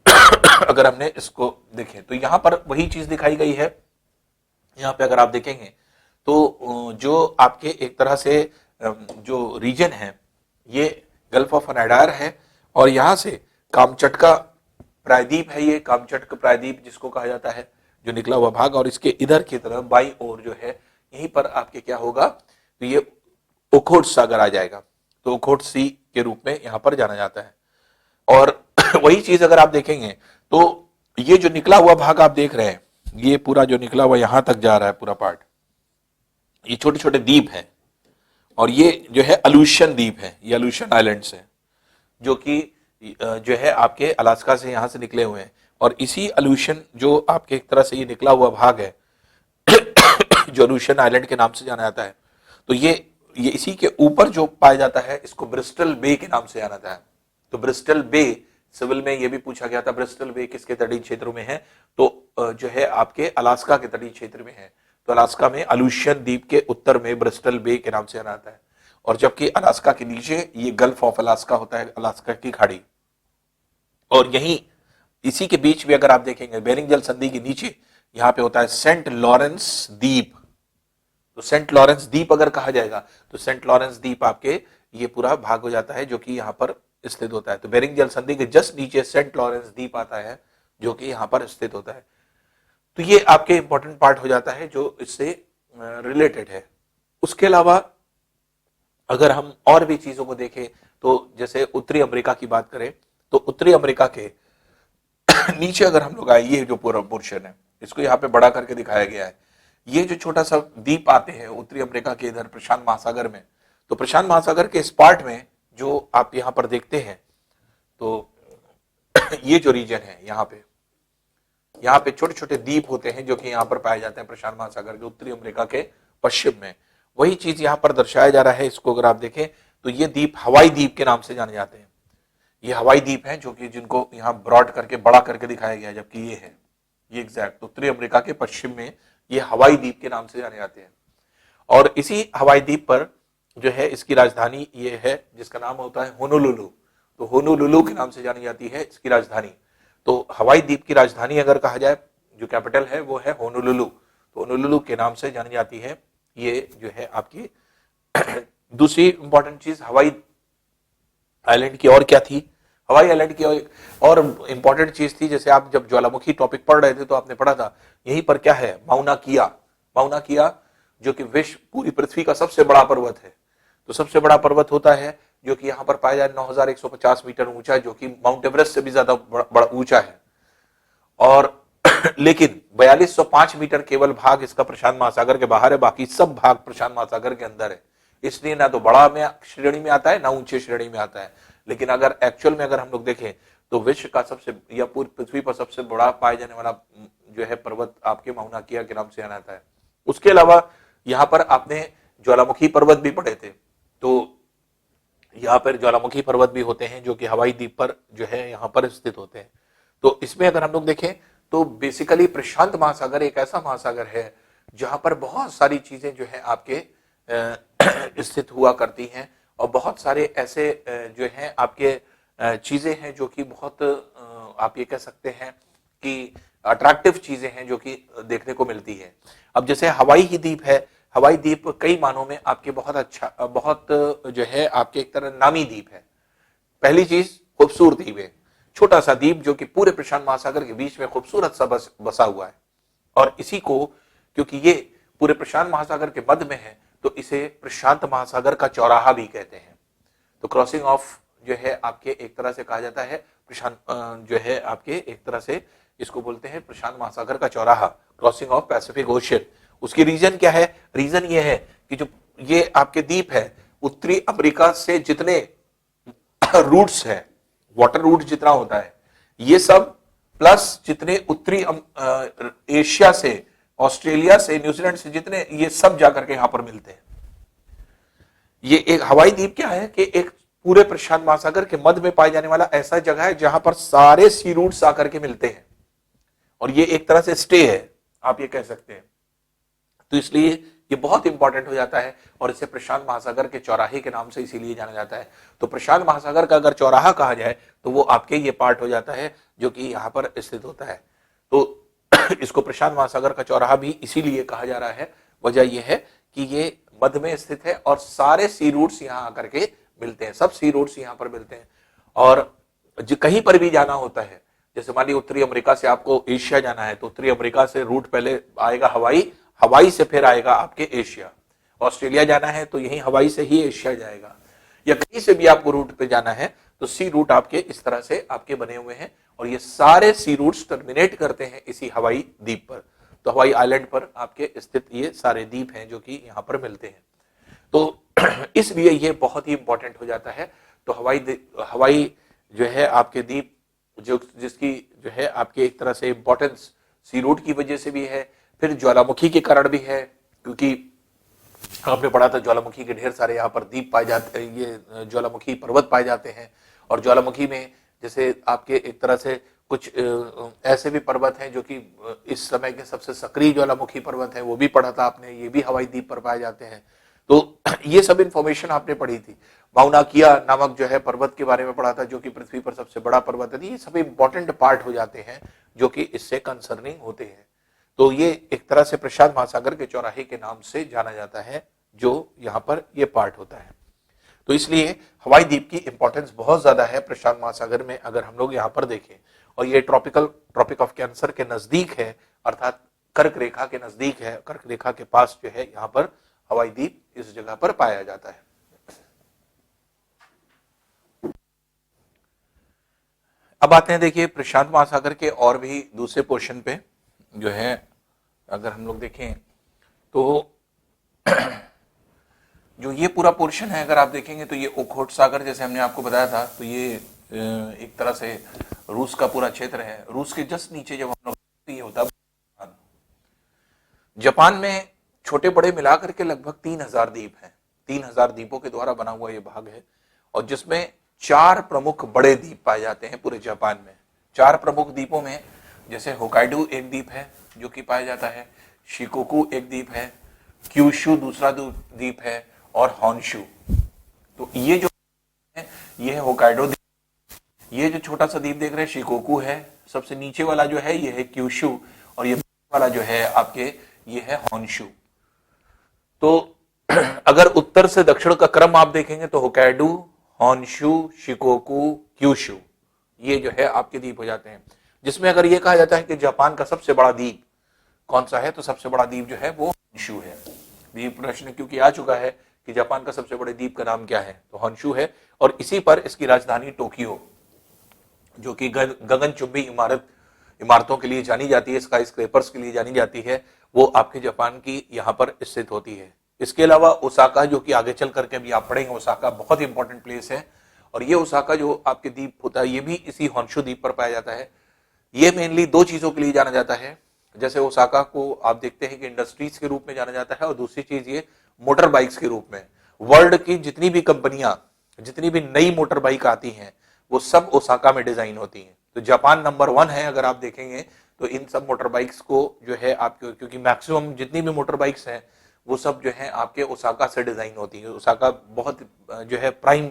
अगर हमने इसको देखें तो यहां पर वही चीज दिखाई गई है यहाँ पे अगर आप देखेंगे तो जो आपके एक तरह से जो रीजन है ये गल्फ ऑफ अनाडार है, और यहां से कामचटका प्रायद्वीप है, ये कामचटक प्रायद्वीप जिसको कहा जाता है, जो निकला हुआ भाग, और इसके इधर की तरफ बाई ओर जो है यहीं पर आपके क्या होगा, तो ये ओखोट सागर आ जाएगा, तो ओखोट सी के रूप में यहां पर जाना जाता है। और वही चीज अगर आप देखेंगे तो ये जो निकला हुआ भाग आप देख रहे हैं, ये पूरा जो निकला हुआ यहां तक जा रहा है पूरा पार्ट, ये छोटे छोटे द्वीप हैं, और ये जो है अल्यूशन द्वीप है, ये अल्यूशन आइलैंड्स हैं, जो कि जो है आपके अलास्का से यहां से निकले हुए हैं। और इसी अल्यूशन जो आपके एक तरह से ये निकला हुआ भाग है जो अल्यूशन आइलैंड के नाम से जाना जाता है, तो ये इसी के ऊपर जो पाया जाता है इसको ब्रिस्टल बे के नाम से जाना जाता है। तो ब्रिस्टल बे, सिविल में ये भी पूछा गया था ब्रिस्टल बे किसके तटीय क्षेत्रों में है, तो जो है आपके अलास्का के तटीय क्षेत्र में है। तो अलास्का में अल्यूशन द्वीप के उत्तर में ब्रिस्टल बे के नाम से जाना जाता है, और जबकि अलास्का के नीचे ये गल्फ ऑफ अलास्का होता है, अलास्का की खाड़ी। और यहीं इसी के बीच भी अगर आप देखेंगे बेरिंग जल संधि के नीचे यहां पे होता है सेंट लॉरेंस द्वीप। तो सेंट लॉरेंस द्वीप अगर कहा जाएगा तो सेंट लॉरेंस द्वीप आपके ये पूरा भाग हो जाता है जो कि यहां पर स्थित होता है। तो बेरिंग जल संधि के जस्ट नीचे सेंट लॉरेंस द्वीप आता है जो कि यहां पर स्थित होता है। तो ये आपके इंपॉर्टेंट पार्ट हो जाता है जो इससे रिलेटेड है। उसके अलावा अगर हम और भी चीजों को देखें तो जैसे उत्तरी अमेरिका की बात करें तो उत्तरी अमेरिका के नीचे अगर हम लोग आए, ये जो पूरा पोर्शन है इसको यहाँ पे बड़ा करके दिखाया गया है। ये जो छोटा सा द्वीप आते हैं उत्तरी अमेरिका के इधर प्रशांत महासागर में, तो प्रशांत महासागर के इस पार्ट में जो आप यहाँ पर देखते हैं तो ये जो रीजन है यहाँ पे छोटे छोटे द्वीप होते हैं जो कि यहाँ पर पाए जाते हैं प्रशांत महासागर के उत्तरी अमेरिका के पश्चिम में। वही चीज यहाँ पर दर्शाया जा रहा है। इसको अगर आप देखें तो ये द्वीप हवाई द्वीप के नाम से जाने जाते हैं। ये हवाई द्वीप हैं जो कि जिनको यहाँ ब्रॉड करके बड़ा करके दिखाया गया है, जबकि ये है ये एग्जैक्ट उत्तरी अमेरिका के पश्चिम में ये हवाई द्वीप के नाम से जाने जाते हैं। और इसी हवाई द्वीप पर जो है इसकी राजधानी ये है जिसका नाम होता है होनोलुलु। तो होनोलुलु के नाम से जानी जाती है इसकी राजधानी। तो हवाई द्वीप की राजधानी अगर कहा जाए जो कैपिटल है वो है होनोलुलु। तो होनोलुलु के नाम से जानी जाती है ये जो है आपकी दूसरी इंपॉर्टेंट चीज हवाई आइलैंड की और क्या थी। हवाई आइलैंड की और इंपॉर्टेंट चीज थी, जैसे आप जब ज्वालामुखी टॉपिक पढ़ रहे थे तो आपने पढ़ा था यहीं पर क्या है माउना किया जो कि विश्व पूरी पृथ्वी का सबसे बड़ा पर्वत है। तो सबसे बड़ा पर्वत होता है जो कि यहाँ पर पाया जाए 9150 मीटर ऊंचा, जो कि माउंट एवरेस्ट से भी ज्यादा बड़ा ऊंचा है। और लेकिन 4205 मीटर केवल भाग इसका प्रशांत महासागर के बाहर है, बाकी सब भाग प्रशांत महासागर के अंदर है। इसलिए ना तो बड़ा में श्रेणी में आता है ना ऊंचे श्रेणी में आता है। लेकिन अगर एक्चुअल में अगर हम लोग देखें तो विश्व का सबसे या पूरी पृथ्वी पर सबसे बड़ा पाए जाने वाला जो है पर्वत आपके माउना किया के नाम से जाना जाता है। उसके अलावा यहाँ पर आपने ज्वालामुखी पर्वत भी पढ़े थे, तो यहाँ पर ज्वालामुखी पर्वत भी होते हैं जो कि हवाई द्वीप पर जो है यहाँ पर स्थित होते हैं। तो इसमें अगर हम लोग देखें तो बेसिकली प्रशांत महासागर एक ऐसा महासागर है जहां पर बहुत सारी चीजें जो है आपके स्थित हुआ करती हैं, और बहुत सारे ऐसे जो हैं आपके चीजें हैं जो कि बहुत आप ये कह सकते हैं कि अट्रैक्टिव चीजें हैं जो कि देखने को मिलती है। अब जैसे हवाई ही द्वीप है, हवाई द्वीप कई मानों में आपके बहुत अच्छा बहुत जो है आपके एक तरह नामी द्वीप है। पहली चीज खूबसूरत द्वीप है, छोटा सा द्वीप जो कि पूरे प्रशांत महासागर के बीच में खूबसूरत सा बसा हुआ है। और इसी को क्योंकि ये पूरे प्रशांत महासागर के मध्य में है तो इसे प्रशांत महासागर का चौराहा भी कहते हैं। तो क्रॉसिंग ऑफ जो है आपके एक तरह से कहा जाता है प्रशांत जो है आपके एक तरह से इसको बोलते हैं प्रशांत महासागर का चौराहा, क्रॉसिंग ऑफ पैसिफिक ओशियन। उसकी रीजन क्या है, रीजन ये है कि जो ये आपके द्वीप है उत्तरी अमेरिका से जितने रूट्स है, वाटर रूट जितना होता है ये सब, प्लस जितने उत्तरी एशिया से, ऑस्ट्रेलिया से, न्यूजीलैंड से जितने, ये सब जाकर के यहां पर मिलते हैं। ये एक हवाई द्वीप क्या है कि एक पूरे प्रशांत महासागर के मध्य में पाए जाने वाला ऐसा जगह है जहां पर सारे सी रूट्स आकर के मिलते हैं, और ये एक तरह से स्टे है आप ये कह सकते हैं। तो इसलिए ये बहुत इंपॉर्टेंट हो जाता है और इसे प्रशांत महासागर के चौराहे के नाम से इसीलिए जाना जाता है। तो प्रशांत महासागर का अगर चौराहा कहा जाए तो वो आपके ये पार्ट हो जाता है जो कि यहां पर स्थित होता है। तो इसको प्रशांत महासागर का चौराहा भी इसीलिए कहा जा रहा है। वजह यह है कि ये मध्य में स्थित है और सारे सी रूट्स यहां आकर के मिलते हैं, सब सी रूट्स यहां पर मिलते हैं। और जो कहीं पर भी जाना होता है, जैसे मान लीजिए उत्तरी अमेरिका से आपको एशिया जाना है, तो उत्तरी अमेरिका से रूट पहले आएगा हवाई, हवाई से फिर आएगा आपके एशिया। ऑस्ट्रेलिया जाना है तो यही हवाई से ही एशिया जाएगा, या कहीं से भी आपको रूट पे जाना है तो सी रूट आपके इस तरह से आपके बने हुए हैं। और ये सारे सी रूट्स टर्मिनेट करते हैं इसी हवाई द्वीप पर। तो हवाई आइलैंड पर आपके स्थित ये सारे द्वीप हैं जो कि यहां पर मिलते हैं। तो इसलिए ये बहुत ही इंपॉर्टेंट हो जाता है। तो हवाई जो है आपके द्वीप जो जिसकी जो है आपके एक तरह से इंपॉर्टेंस सी रूट की वजह से भी है, फिर ज्वालामुखी के कारण भी है, क्योंकि आपने पढ़ा था ज्वालामुखी के ढेर सारे यहाँ पर द्वीप पाए जाते हैं, ये ज्वालामुखी पर्वत पाए जाते हैं। और ज्वालामुखी में जैसे आपके एक तरह से कुछ ऐसे भी पर्वत हैं जो कि इस समय के सबसे सक्रिय ज्वालामुखी पर्वत है, वो भी पढ़ा था आपने, ये भी हवाई द्वीप पर पाए जाते हैं। तो ये सब इंफॉर्मेशन आपने पढ़ी थी। माउना किया नामक जो है पर्वत के बारे में पढ़ा था, जो कि पृथ्वी पर सबसे बड़ा पर्वत है। ये सब इंपॉर्टेंट पार्ट हो जाते हैं जो कि इससे कंसर्निंग होते हैं। तो ये एक तरह से प्रशांत महासागर के चौराहे के नाम से जाना जाता है, जो यहाँ पर ये पार्ट होता है। तो इसलिए हवाई द्वीप की इंपॉर्टेंस बहुत ज्यादा है प्रशांत महासागर में, अगर हम लोग यहाँ पर देखें। और ये ट्रॉपिक ऑफ कैंसर के नजदीक है, अर्थात कर्क रेखा के नजदीक है, कर्क रेखा के पास जो है यहाँ पर हवाई द्वीप इस जगह पर पाया जाता है। अब आते हैं देखिए प्रशांत महासागर के और भी दूसरे पोर्शन पे जो है, अगर हम लोग देखें तो जो ये पूरा पोर्शन है अगर आप देखेंगे तो ये ओखोट सागर जैसे हमने आपको बताया था, तो ये एक तरह से रूस का पूरा क्षेत्र है। रूस के जस्ट नीचे जब हम लोग ये होता है जापान में छोटे बड़े मिलाकर के लगभग 3000 द्वीप हैं। 3000 द्वीपों के द्वारा बना हुआ ये भाग है, और जिसमें 4 प्रमुख बड़े द्वीप पाए जाते हैं पूरे जापान में। 4 प्रमुख द्वीपों में जैसे होकाइडो एक द्वीप है जो कि पाया जाता है, शिकोकू एक द्वीप है, क्यूशु दूसरा द्वीप है, और हॉन्शु। तो ये जो है ये है होकाइडो द्वीप। ये जो छोटा सा द्वीप देख रहे हैं शिकोकू है, सबसे नीचे वाला जो है ये है क्यूशु, और ये वाला जो है आपके ये है हॉन्शु। तो अगर उत्तर से दक्षिण का क्रम आप देखेंगे तो होकाइडो, हॉन्शु, शिकोकू, क्यूशु ये जो है आपके द्वीप हो जाते हैं। जिसमें अगर ये कहा जाता है कि जापान का सबसे बड़ा द्वीप कौन सा है, तो सबसे बड़ा द्वीप जो है वो हॉन्शु है। द्वीप प्रश्न क्योंकि आ चुका है कि जापान का सबसे बड़े द्वीप का नाम क्या है, तो हॉन्शु है। और इसी पर इसकी राजधानी टोक्यो, जो कि गगनचुंबी इमारतों के लिए जानी जाती है, स्काई स्क्रैपर्स के लिए जानी जाती है, वो आपके जापान की यहाँ पर स्थित होती है। इसके अलावा ओसाका, जो कि आगे चल करके अभी आप पढ़ेंगे, ओसाका बहुत इंपॉर्टेंट प्लेस है। और ये ओसाका जो आपके द्वीप होता है ये भी इसी हॉन्शु द्वीप पर पाया जाता है। ये मेनली 2 चीजों के लिए जाना जाता है। जैसे ओसाका को आप देखते हैं कि इंडस्ट्रीज के रूप में जाना जाता है, और दूसरी चीज ये मोटर बाइक्स के रूप में। वर्ल्ड की जितनी भी कंपनियां, जितनी भी नई मोटर बाइक आती हैं वो सब ओसाका में डिजाइन होती हैं। तो जापान नंबर 1 है अगर आप देखेंगे तो इन सब मोटर बाइक्स को जो है आपके, क्योंकि मैक्सिमम जितनी भी मोटर बाइक्स हैं वो सब जो है आपके ओसाका से डिजाइन होती है। ओसाका बहुत जो है प्राइम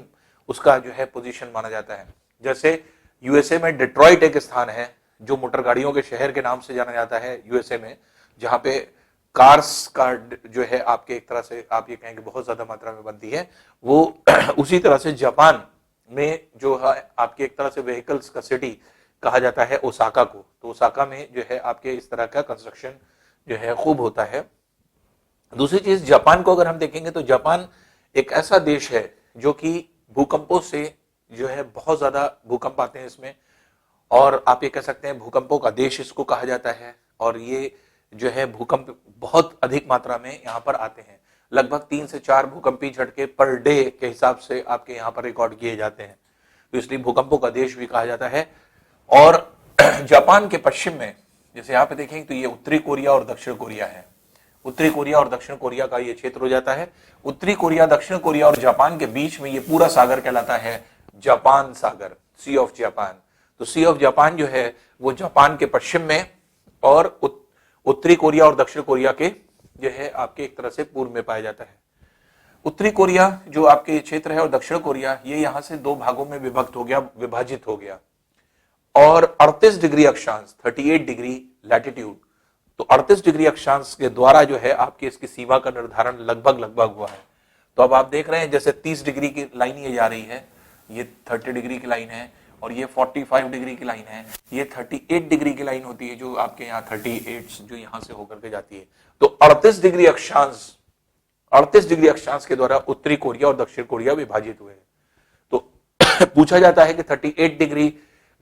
उसका जो है पोजीशन माना जाता है। जैसे यूएसए में डिट्रॉइट एक स्थान है जो मोटर गाड़ियों के शहर के नाम से जाना जाता है यूएसए में, जहां पे कार्स का जो है आपके एक तरह से आप ये कहेंगे बहुत ज्यादा मात्रा में बनती है। वो उसी तरह से जापान में जो है आपके एक तरह से व्हीकल्स का सिटी कहा जाता है ओसाका को। तो ओसाका में जो है आपके इस तरह का कंस्ट्रक्शन जो है खूब होता है। दूसरी चीज जापान को अगर हम देखेंगे तो जापान एक ऐसा देश है जो कि भूकंपों से जो है बहुत ज्यादा भूकंप आते हैं इसमें, और आप ये कह सकते हैं भूकंपों का देश इसको कहा जाता है। और ये जो है भूकंप बहुत अधिक मात्रा में यहाँ पर आते हैं, लगभग 3 से 4 भूकंपी झटके पर डे के हिसाब से आपके यहाँ पर रिकॉर्ड किए जाते हैं। तो इसलिए भूकंपों का देश भी कहा जाता है। और जापान के पश्चिम में जैसे यहाँ पे देखेंगे तो ये उत्तरी कोरिया और दक्षिण कोरिया है। उत्तरी कोरिया और दक्षिण कोरिया का ये क्षेत्र हो जाता है। उत्तरी कोरिया, दक्षिण कोरिया और जापान के बीच में ये पूरा सागर कहलाता है जापान सागर, सी ऑफ जापान। तो सी ऑफ जापान जो है वो जापान के पश्चिम में और उत्तरी कोरिया और दक्षिण कोरिया के जो है आपके एक तरह से पूर्व में पाया जाता है। उत्तरी कोरिया जो आपके क्षेत्र है और दक्षिण कोरिया ये यहां से 2 भागों में विभाजित हो गया और 38 डिग्री अक्षांश 38 डिग्री लैटिट्यूड, तो 38 डिग्री अक्षांश के द्वारा जो है आपकी इसकी सीमा का निर्धारण लगभग हुआ है। तो अब आप देख रहे हैं जैसे 30 डिग्री की लाइन ये जा रही है, ये 30 डिग्री की लाइन है, और ये 45 डिग्री की लाइन है, ये 38 डिग्री की लाइन होती है जो आपके यहाँ 38 जो यहां से होकर के जाती है। तो 38 डिग्री अक्षांश के द्वारा उत्तरी कोरिया और दक्षिण कोरिया विभाजित हुए हैं। तो पूछा जाता है कि 38 डिग्री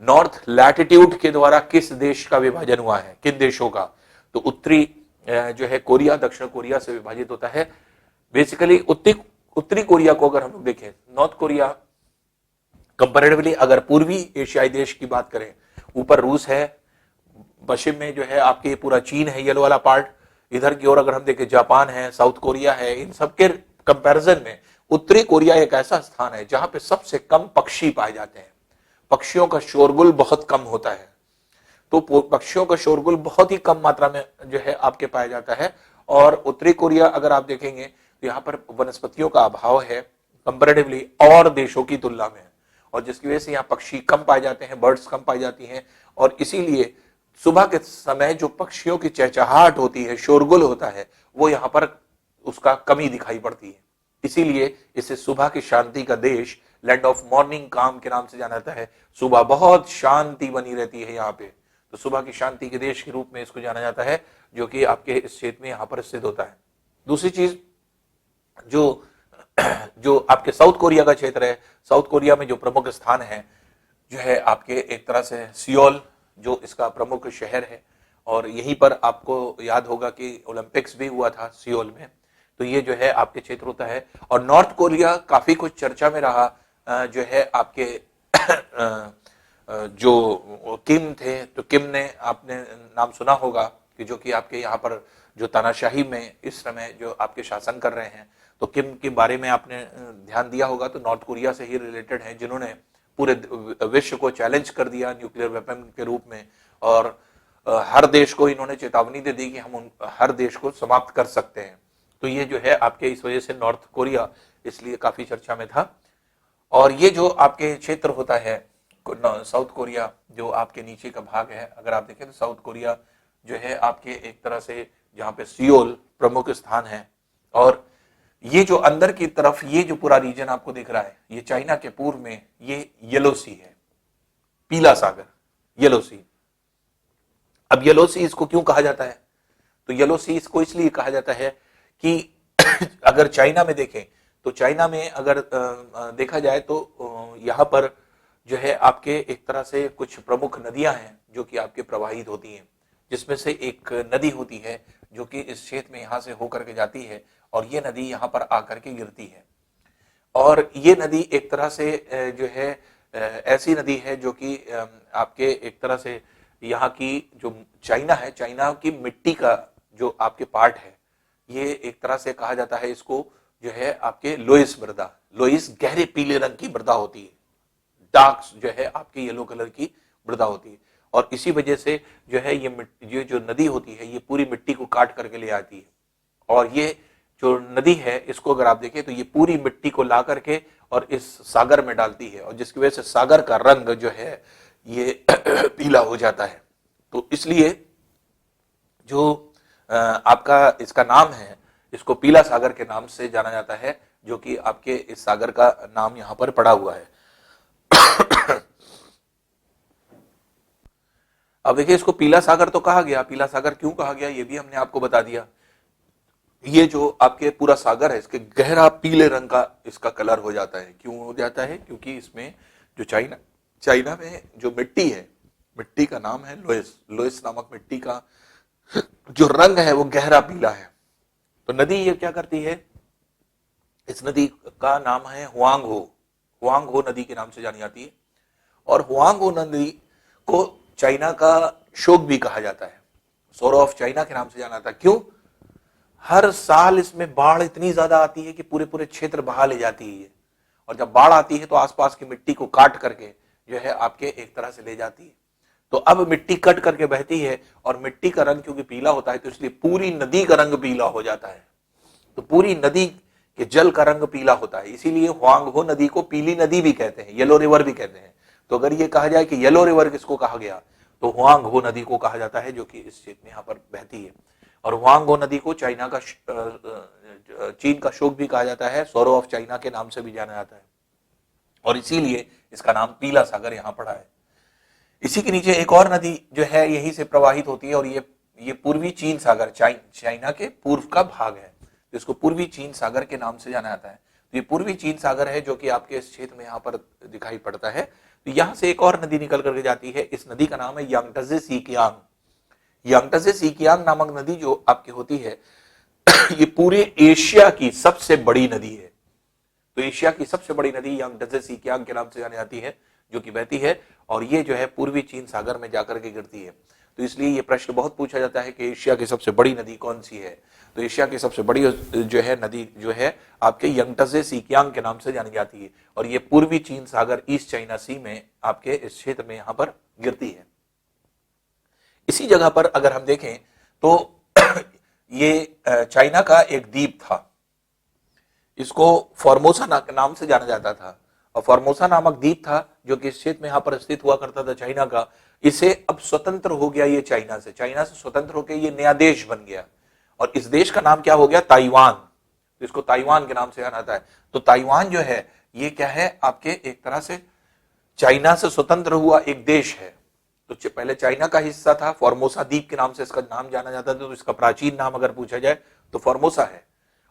नॉर्थ लैटिट्यूड के द्वारा किस देश का विभाजन हुआ है, किन देशों का? तो उत्तरी जो है कोरिया दक्षिण कोरिया से विभाजित होता है। बेसिकली उत्तरी कोरिया को अगर हम लोग देखें, नॉर्थ कोरिया कंपैरेटिवली अगर पूर्वी एशियाई देश की बात करें, ऊपर रूस है, पश्चिम में जो है आपके पूरा चीन है, येलो वाला पार्ट, इधर की ओर अगर हम देखें जापान है, साउथ कोरिया है, इन सबके कंपैरिजन में उत्तरी कोरिया एक ऐसा स्थान है जहां पे सबसे कम पक्षी पाए जाते हैं। पक्षियों का शोरगुल बहुत कम होता है, तो पक्षियों का शोरगुल बहुत ही कम मात्रा में जो है आपके पाया जाता है। और उत्तरी कोरिया अगर आप देखेंगे तो यहाँ पर वनस्पतियों का अभाव है कंपैरेटिवली और देशों की तुलना में, और जिसकी वजह से यहाँ पक्षी कम पाए जाते हैं, बर्ड्स कम पाई जाती हैं, और इसीलिए सुबह के समय जो पक्षियों की चहचहाहट होती है, शोरगुल होता है, वो यहाँ पर उसका कमी दिखाई पड़ती है। इसीलिए इसे सुबह की शांति का देश, लैंड ऑफ मॉर्निंग काम के नाम से जाना जाता है। सुबह बहुत शांति बनी रहती है यहाँ पे, तो सुबह की शांति के देश के रूप में इसको जाना जाता है, जो कि आपके इस क्षेत्र में यहाँ पर स्थित होता है। दूसरी चीज जो आपके साउथ कोरिया का क्षेत्र है, साउथ कोरिया में जो प्रमुख स्थान है जो है आपके एक तरह से सियोल, जो इसका प्रमुख शहर है, और यहीं पर आपको याद होगा कि ओलंपिक्स भी हुआ था सियोल में, तो ये जो है आपके क्षेत्र होता है। और नॉर्थ कोरिया काफी कुछ चर्चा में रहा, जो है आपके जो किम थे, तो किम ने आपने नाम सुना होगा कि जो कि आपके यहाँ पर जो तानाशाही में इस समय जो आपके शासन कर रहे हैं, तो किम के बारे में आपने ध्यान दिया होगा, तो नॉर्थ कोरिया से ही रिलेटेड है, जिन्होंने पूरे विश्व को चैलेंज कर दिया न्यूक्लियर वेपन के रूप में, और हर देश को इन्होंने चेतावनी दे दी कि हम हर देश को समाप्त कर सकते हैं। तो ये जो है आपके इस वजह से नॉर्थ कोरिया इसलिए काफी चर्चा में था। और ये जो आपके क्षेत्र होता है साउथ कोरिया, जो आपके नीचे का भाग है, अगर आप देखें तो साउथ कोरिया जो है आपके एक तरह से जहां पे सियोल प्रमुख स्थान है, और ये जो अंदर की तरफ ये जो पूरा रीजन आपको दिख रहा है, ये चाइना के पूर्व में ये येलो सी है, पीला सागर, येलो सी। अब येलो सी इसको क्यों कहा जाता है? तो येलो सी इसको इसलिए कहा जाता है कि अगर चाइना में देखें तो चाइना में अगर देखा जाए तो यहां पर जो है आपके एक तरह से कुछ प्रमुख नदियां हैं जो कि आपके प्रवाहित होती हैं, जिसमें से एक नदी होती है जो कि इस क्षेत्र में यहां से होकर के जाती है, और ये नदी यहां पर आकर के गिरती है। और ये नदी एक तरह से जो है ऐसी नदी है जो कि आपके एक तरह से यहाँ की जो चाइना है, चाइना की मिट्टी का जो आपके पार्ट है, ये एक तरह से कहा जाता है इसको जो है आपके लोइस मृदा, लोइस गहरे पीले रंग की मृदा होती है, डार्क जो है आपके येलो कलर की मृदा होती है, और इसी वजह से जो है ये जो नदी होती है ये पूरी मिट्टी को काट करके ले आती है, और ये जो नदी है इसको अगर आप देखें तो ये पूरी मिट्टी को ला करके और इस सागर में डालती है, और जिसकी वजह से सागर का रंग जो है ये पीला हो जाता है। तो इसलिए जो आपका इसका नाम है, इसको पीला सागर के नाम से जाना जाता है, जो कि आपके इस सागर का नाम यहां पर पड़ा हुआ है। अब देखिए इसको पीला सागर तो कहा गया, पीला सागर क्यों कहा गया ये भी हमने आपको बता दिया। ये जो आपके पूरा सागर है इसके गहरा पीले रंग का इसका कलर हो जाता है। क्यों हो जाता है? क्योंकि इसमें जो चाइना में जो मिट्टी है, मिट्टी का नाम है लोइस, लोइस नामक मिट्टी का जो रंग है वो गहरा पीला है। तो नदी ये क्या करती है, इस नदी का नाम है हुआंगहो, हुआंगहो नदी के नाम से जानी जाती है, और हुआंगहो नदी को चाइना का शोक भी कहा जाता है, सोरो ऑफ चाइना के नाम से जाना जाता है। क्यों? हर साल इसमें बाढ़ इतनी ज्यादा आती है कि पूरे पूरे क्षेत्र बहा ले जाती है, और जब बाढ़ आती है तो आसपास की मिट्टी को काट करके जो है आपके एक तरह से ले जाती है। तो अब मिट्टी कट करके बहती है, और मिट्टी का रंग क्योंकि पीला होता है तो इसलिए पूरी नदी का रंग पीला हो जाता है। तो पूरी नदी के जल का रंग पीला होता है, इसीलिए हुआंगहो नदी को पीली नदी भी कहते हैं, येलो रिवर भी कहते हैं। तो अगर ये कहा जाए कि येलो रिवर किसको कहा गया, तो हुआंगहो नदी को कहा जाता है, जो कि इस क्षेत्र में यहाँ पर बहती है। और हुआंगहो नदी को चाइना का चीन का शोक भी कहा जाता है, सोरो ऑफ चाइना के नाम से भी जाना जाता है, और इसीलिए इसका नाम पीला सागर यहाँ पड़ा है। इसी के नीचे एक और नदी जो है यहीं से प्रवाहित होती है, और ये पूर्वी चीन सागर, चाइना के पूर्व का भाग है, तो इसको पूर्वी चीन सागर के नाम से जाना जाता है। तो ये पूर्वी चीन सागर है जो कि आपके इस क्षेत्र में यहाँ पर दिखाई पड़ता है। तो यहां से एक और नदी निकल करके जाती है, इस नदी का नाम है यांगत्से सीकियांग। यांगत्से सीकियांग नामक नदी जो आपकी होती है ये पूरे एशिया की सबसे बड़ी नदी है। तो एशिया की सबसे बड़ी नदी यांगत्से सीकियांग के नाम से जानी जाती है, जो कि बहती है, और ये जो है पूर्वी चीन सागर में जाकर के गिरती है। तो इसलिए ये प्रश्न बहुत पूछा जाता है कि एशिया की सबसे बड़ी नदी कौन सी है। तो एशिया की सबसे बड़ी जो है नदी जो है आपके यांगत्से सीकियांग के नाम से जानी जाती है, और ये पूर्वी चीन सागर, ईस्ट चाइना सी में आपके इस क्षेत्र में यहां पर गिरती है। इसी जगह पर अगर हम देखें तो ये चाइना का एक द्वीप था, इसको फॉर्मोसा नाम से जाना जाता था, और फॉर्मोसा नामक द्वीप था जो कि इस क्षेत्र में यहां पर स्थित हुआ करता था चाइना का। इसे अब स्वतंत्र हो गया ये चाइना से स्वतंत्र होकर ये नया देश बन गया, और इस देश का नाम क्या हो गया, ताइवान। तो इसको ताइवान के नाम से जाना जाता है। तो ताइवान जो है ये क्या है, आपके एक तरह से चाइना से स्वतंत्र हुआ एक देश है। तो पहले चाइना का हिस्सा था, फॉर्मोसा द्वीप के नाम से इसका नाम जाना जाता था। तो इसका प्राचीन नाम अगर पूछा जाए तो फॉर्मोसा है।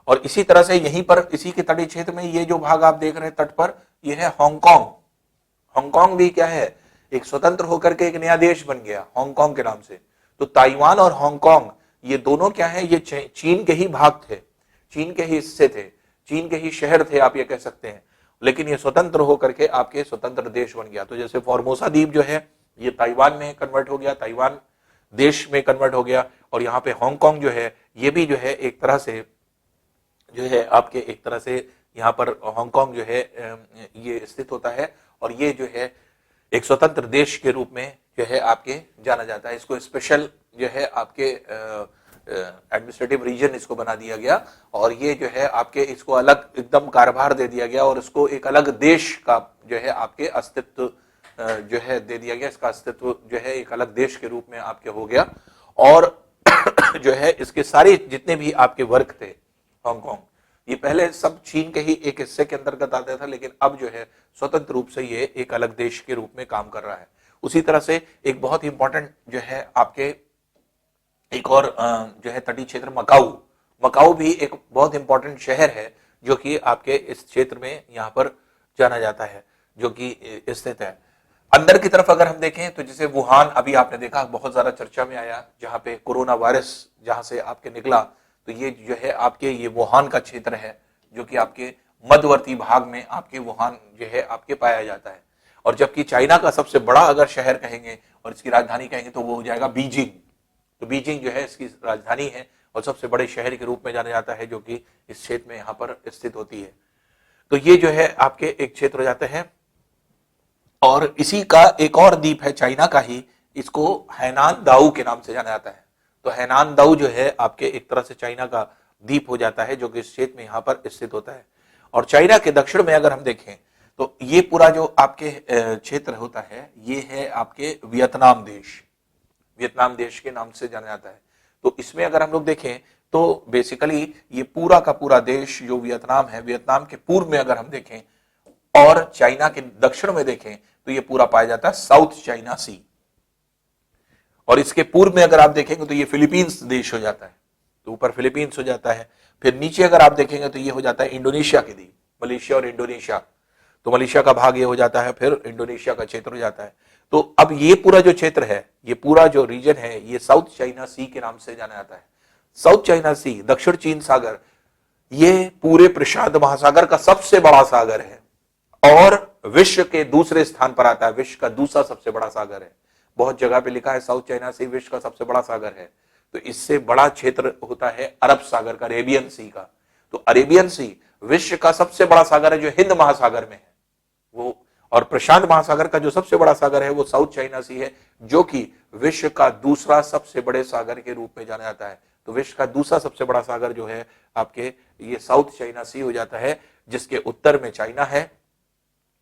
और इसी तरह से यहीं पर इसी के तटीय क्षेत्र में ये जो भाग आप देख रहे हैं तट पर, ये है हांगकांग। हांगकांग भी क्या है, एक स्वतंत्र होकर के एक नया देश बन गया हांगकांग के नाम से। तो ताइवान और हांगकांग ये दोनों क्या है, ये चीन के ही भाग थे, चीन के ही हिस्से थे, चीन के ही शहर थे आप ये कह सकते हैं, लेकिन ये स्वतंत्र होकर के आपके स्वतंत्र देश बन गया। तो जैसे फॉर्मोसा द्वीप जो है ये ताइवान में कन्वर्ट हो गया, ताइवान देश में कन्वर्ट हो गया, और यहाँ पे हांगकांग जो है ये भी जो है एक तरह से जो है आपके एक तरह से यहाँ पर हांगकांग जो है ये स्थित होता है, और ये जो है एक स्वतंत्र देश के रूप में जो है आपके जाना जाता है। इसको स्पेशल जो है आपके एडमिनिस्ट्रेटिव रीजन इसको बना दिया गया, और ये जो है आपके इसको अलग एकदम कार्यभार दे दिया गया, और इसको एक अलग देश का जो है आपके अस्तित्व जो है दे दिया गया। इसका अस्तित्व जो है एक अलग देश के रूप में आपके हो गया, और जो है इसके सारे जितने भी आपके वर्ग थे हांगकांग, ये पहले सब चीन के ही एक हिस्से के अंतर्गत आता था, लेकिन अब जो है स्वतंत्र रूप से ये एक अलग देश के रूप में काम कर रहा है। उसी तरह से एक बहुत ही इंपॉर्टेंट जो है आपके एक और जो है तटीय क्षेत्र मकाऊ, मकाऊ भी एक बहुत इंपॉर्टेंट शहर है जो कि आपके इस क्षेत्र में यहाँ पर जाना जाता है, जो कि स्थित है। अंदर की तरफ अगर हम देखें तो जैसे वुहान अभी आपने देखा बहुत ज्यादा चर्चा में आया, जहां पे कोरोना वायरस जहां से आपके निकला, तो ये जो है आपके ये वुहान का क्षेत्र है, जो कि आपके मध्यवर्ती भाग में आपके वुहान जो है आपके पाया जाता है। और जबकि चाइना का सबसे बड़ा अगर शहर कहेंगे और इसकी राजधानी कहेंगे तो वो हो जाएगा बीजिंग। तो बीजिंग जो है इसकी राजधानी है और सबसे बड़े शहर के रूप में जाना जाता है, जो कि इस क्षेत्र में यहाँ पर स्थित होती है। तो ये जो है आपके एक क्षेत्र हो जाते हैं, और इसी का एक और द्वीप है चाइना का ही, इसको हैनान दाऊ के नाम से जाना जाता है। तो हैनान दाऊ जो है आपके एक तरह से चाइना का द्वीप हो जाता है, जो कि इस क्षेत्र में यहाँ पर स्थित होता है। और चाइना के दक्षिण में अगर हम देखें तो ये पूरा जो आपके क्षेत्र होता है ये है आपके वियतनाम देश, वियतनाम देश के नाम से जाना जाता है। तो इसमें अगर हम लोग देखें तो बेसिकली ये पूरा का पूरा देश जो वियतनाम है, वियतनाम के पूर्व में अगर हम देखें और चाइना के दक्षिण में देखें तो ये पूरा पाया जाता है साउथ चाइना सी। और इसके पूर्व में अगर आप देखेंगे तो ये फिलीपींस देश हो जाता है, तो ऊपर फिलीपींस हो जाता है। फिर नीचे अगर आप देखेंगे तो ये हो जाता है इंडोनेशिया के द्वीप, मलेशिया और इंडोनेशिया, तो मलेशिया का भाग ये हो जाता है, फिर इंडोनेशिया का क्षेत्र हो जाता है। तो अब ये पूरा जो क्षेत्र है, ये पूरा जो रीजन है, ये साउथ चाइना सी के नाम से जाना जाता है। साउथ चाइना सी, दक्षिण चीन सागर, ये पूरे प्रशांत महासागर का सबसे बड़ा सागर है और विश्व के दूसरे स्थान पर आता है, विश्व का दूसरा सबसे बड़ा सागर है। बहुत जगह पे लिखा है साउथ चाइना सी विश्व का सबसे बड़ा सागर है। तो इससे बड़ा क्षेत्र होता है अरब सागर का, अरेबियन सी का। तो अरेबियन सी विश्व का सबसे बड़ा सागर है जो हिंद महासागर में है वो, और प्रशांत महासागर का जो सबसे बड़ा सागर है वो साउथ चाइना सी है, जो कि विश्व का दूसरा सबसे बड़े सागर के रूप में जाना जाता है। तो विश्व का दूसरा सबसे बड़ा सागर जो है आपके ये साउथ चाइना सी हो जाता है, जिसके उत्तर में चाइना है,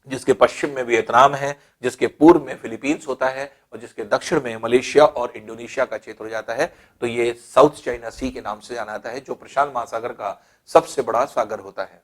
जिसके पश्चिम में वियतनाम है, जिसके पूर्व में फिलीपींस होता है और जिसके दक्षिण में मलेशिया और इंडोनेशिया का क्षेत्र हो जाता है। तो ये साउथ चाइना सी के नाम से जाना जाता है, जो प्रशांत महासागर का सबसे बड़ा सागर होता है।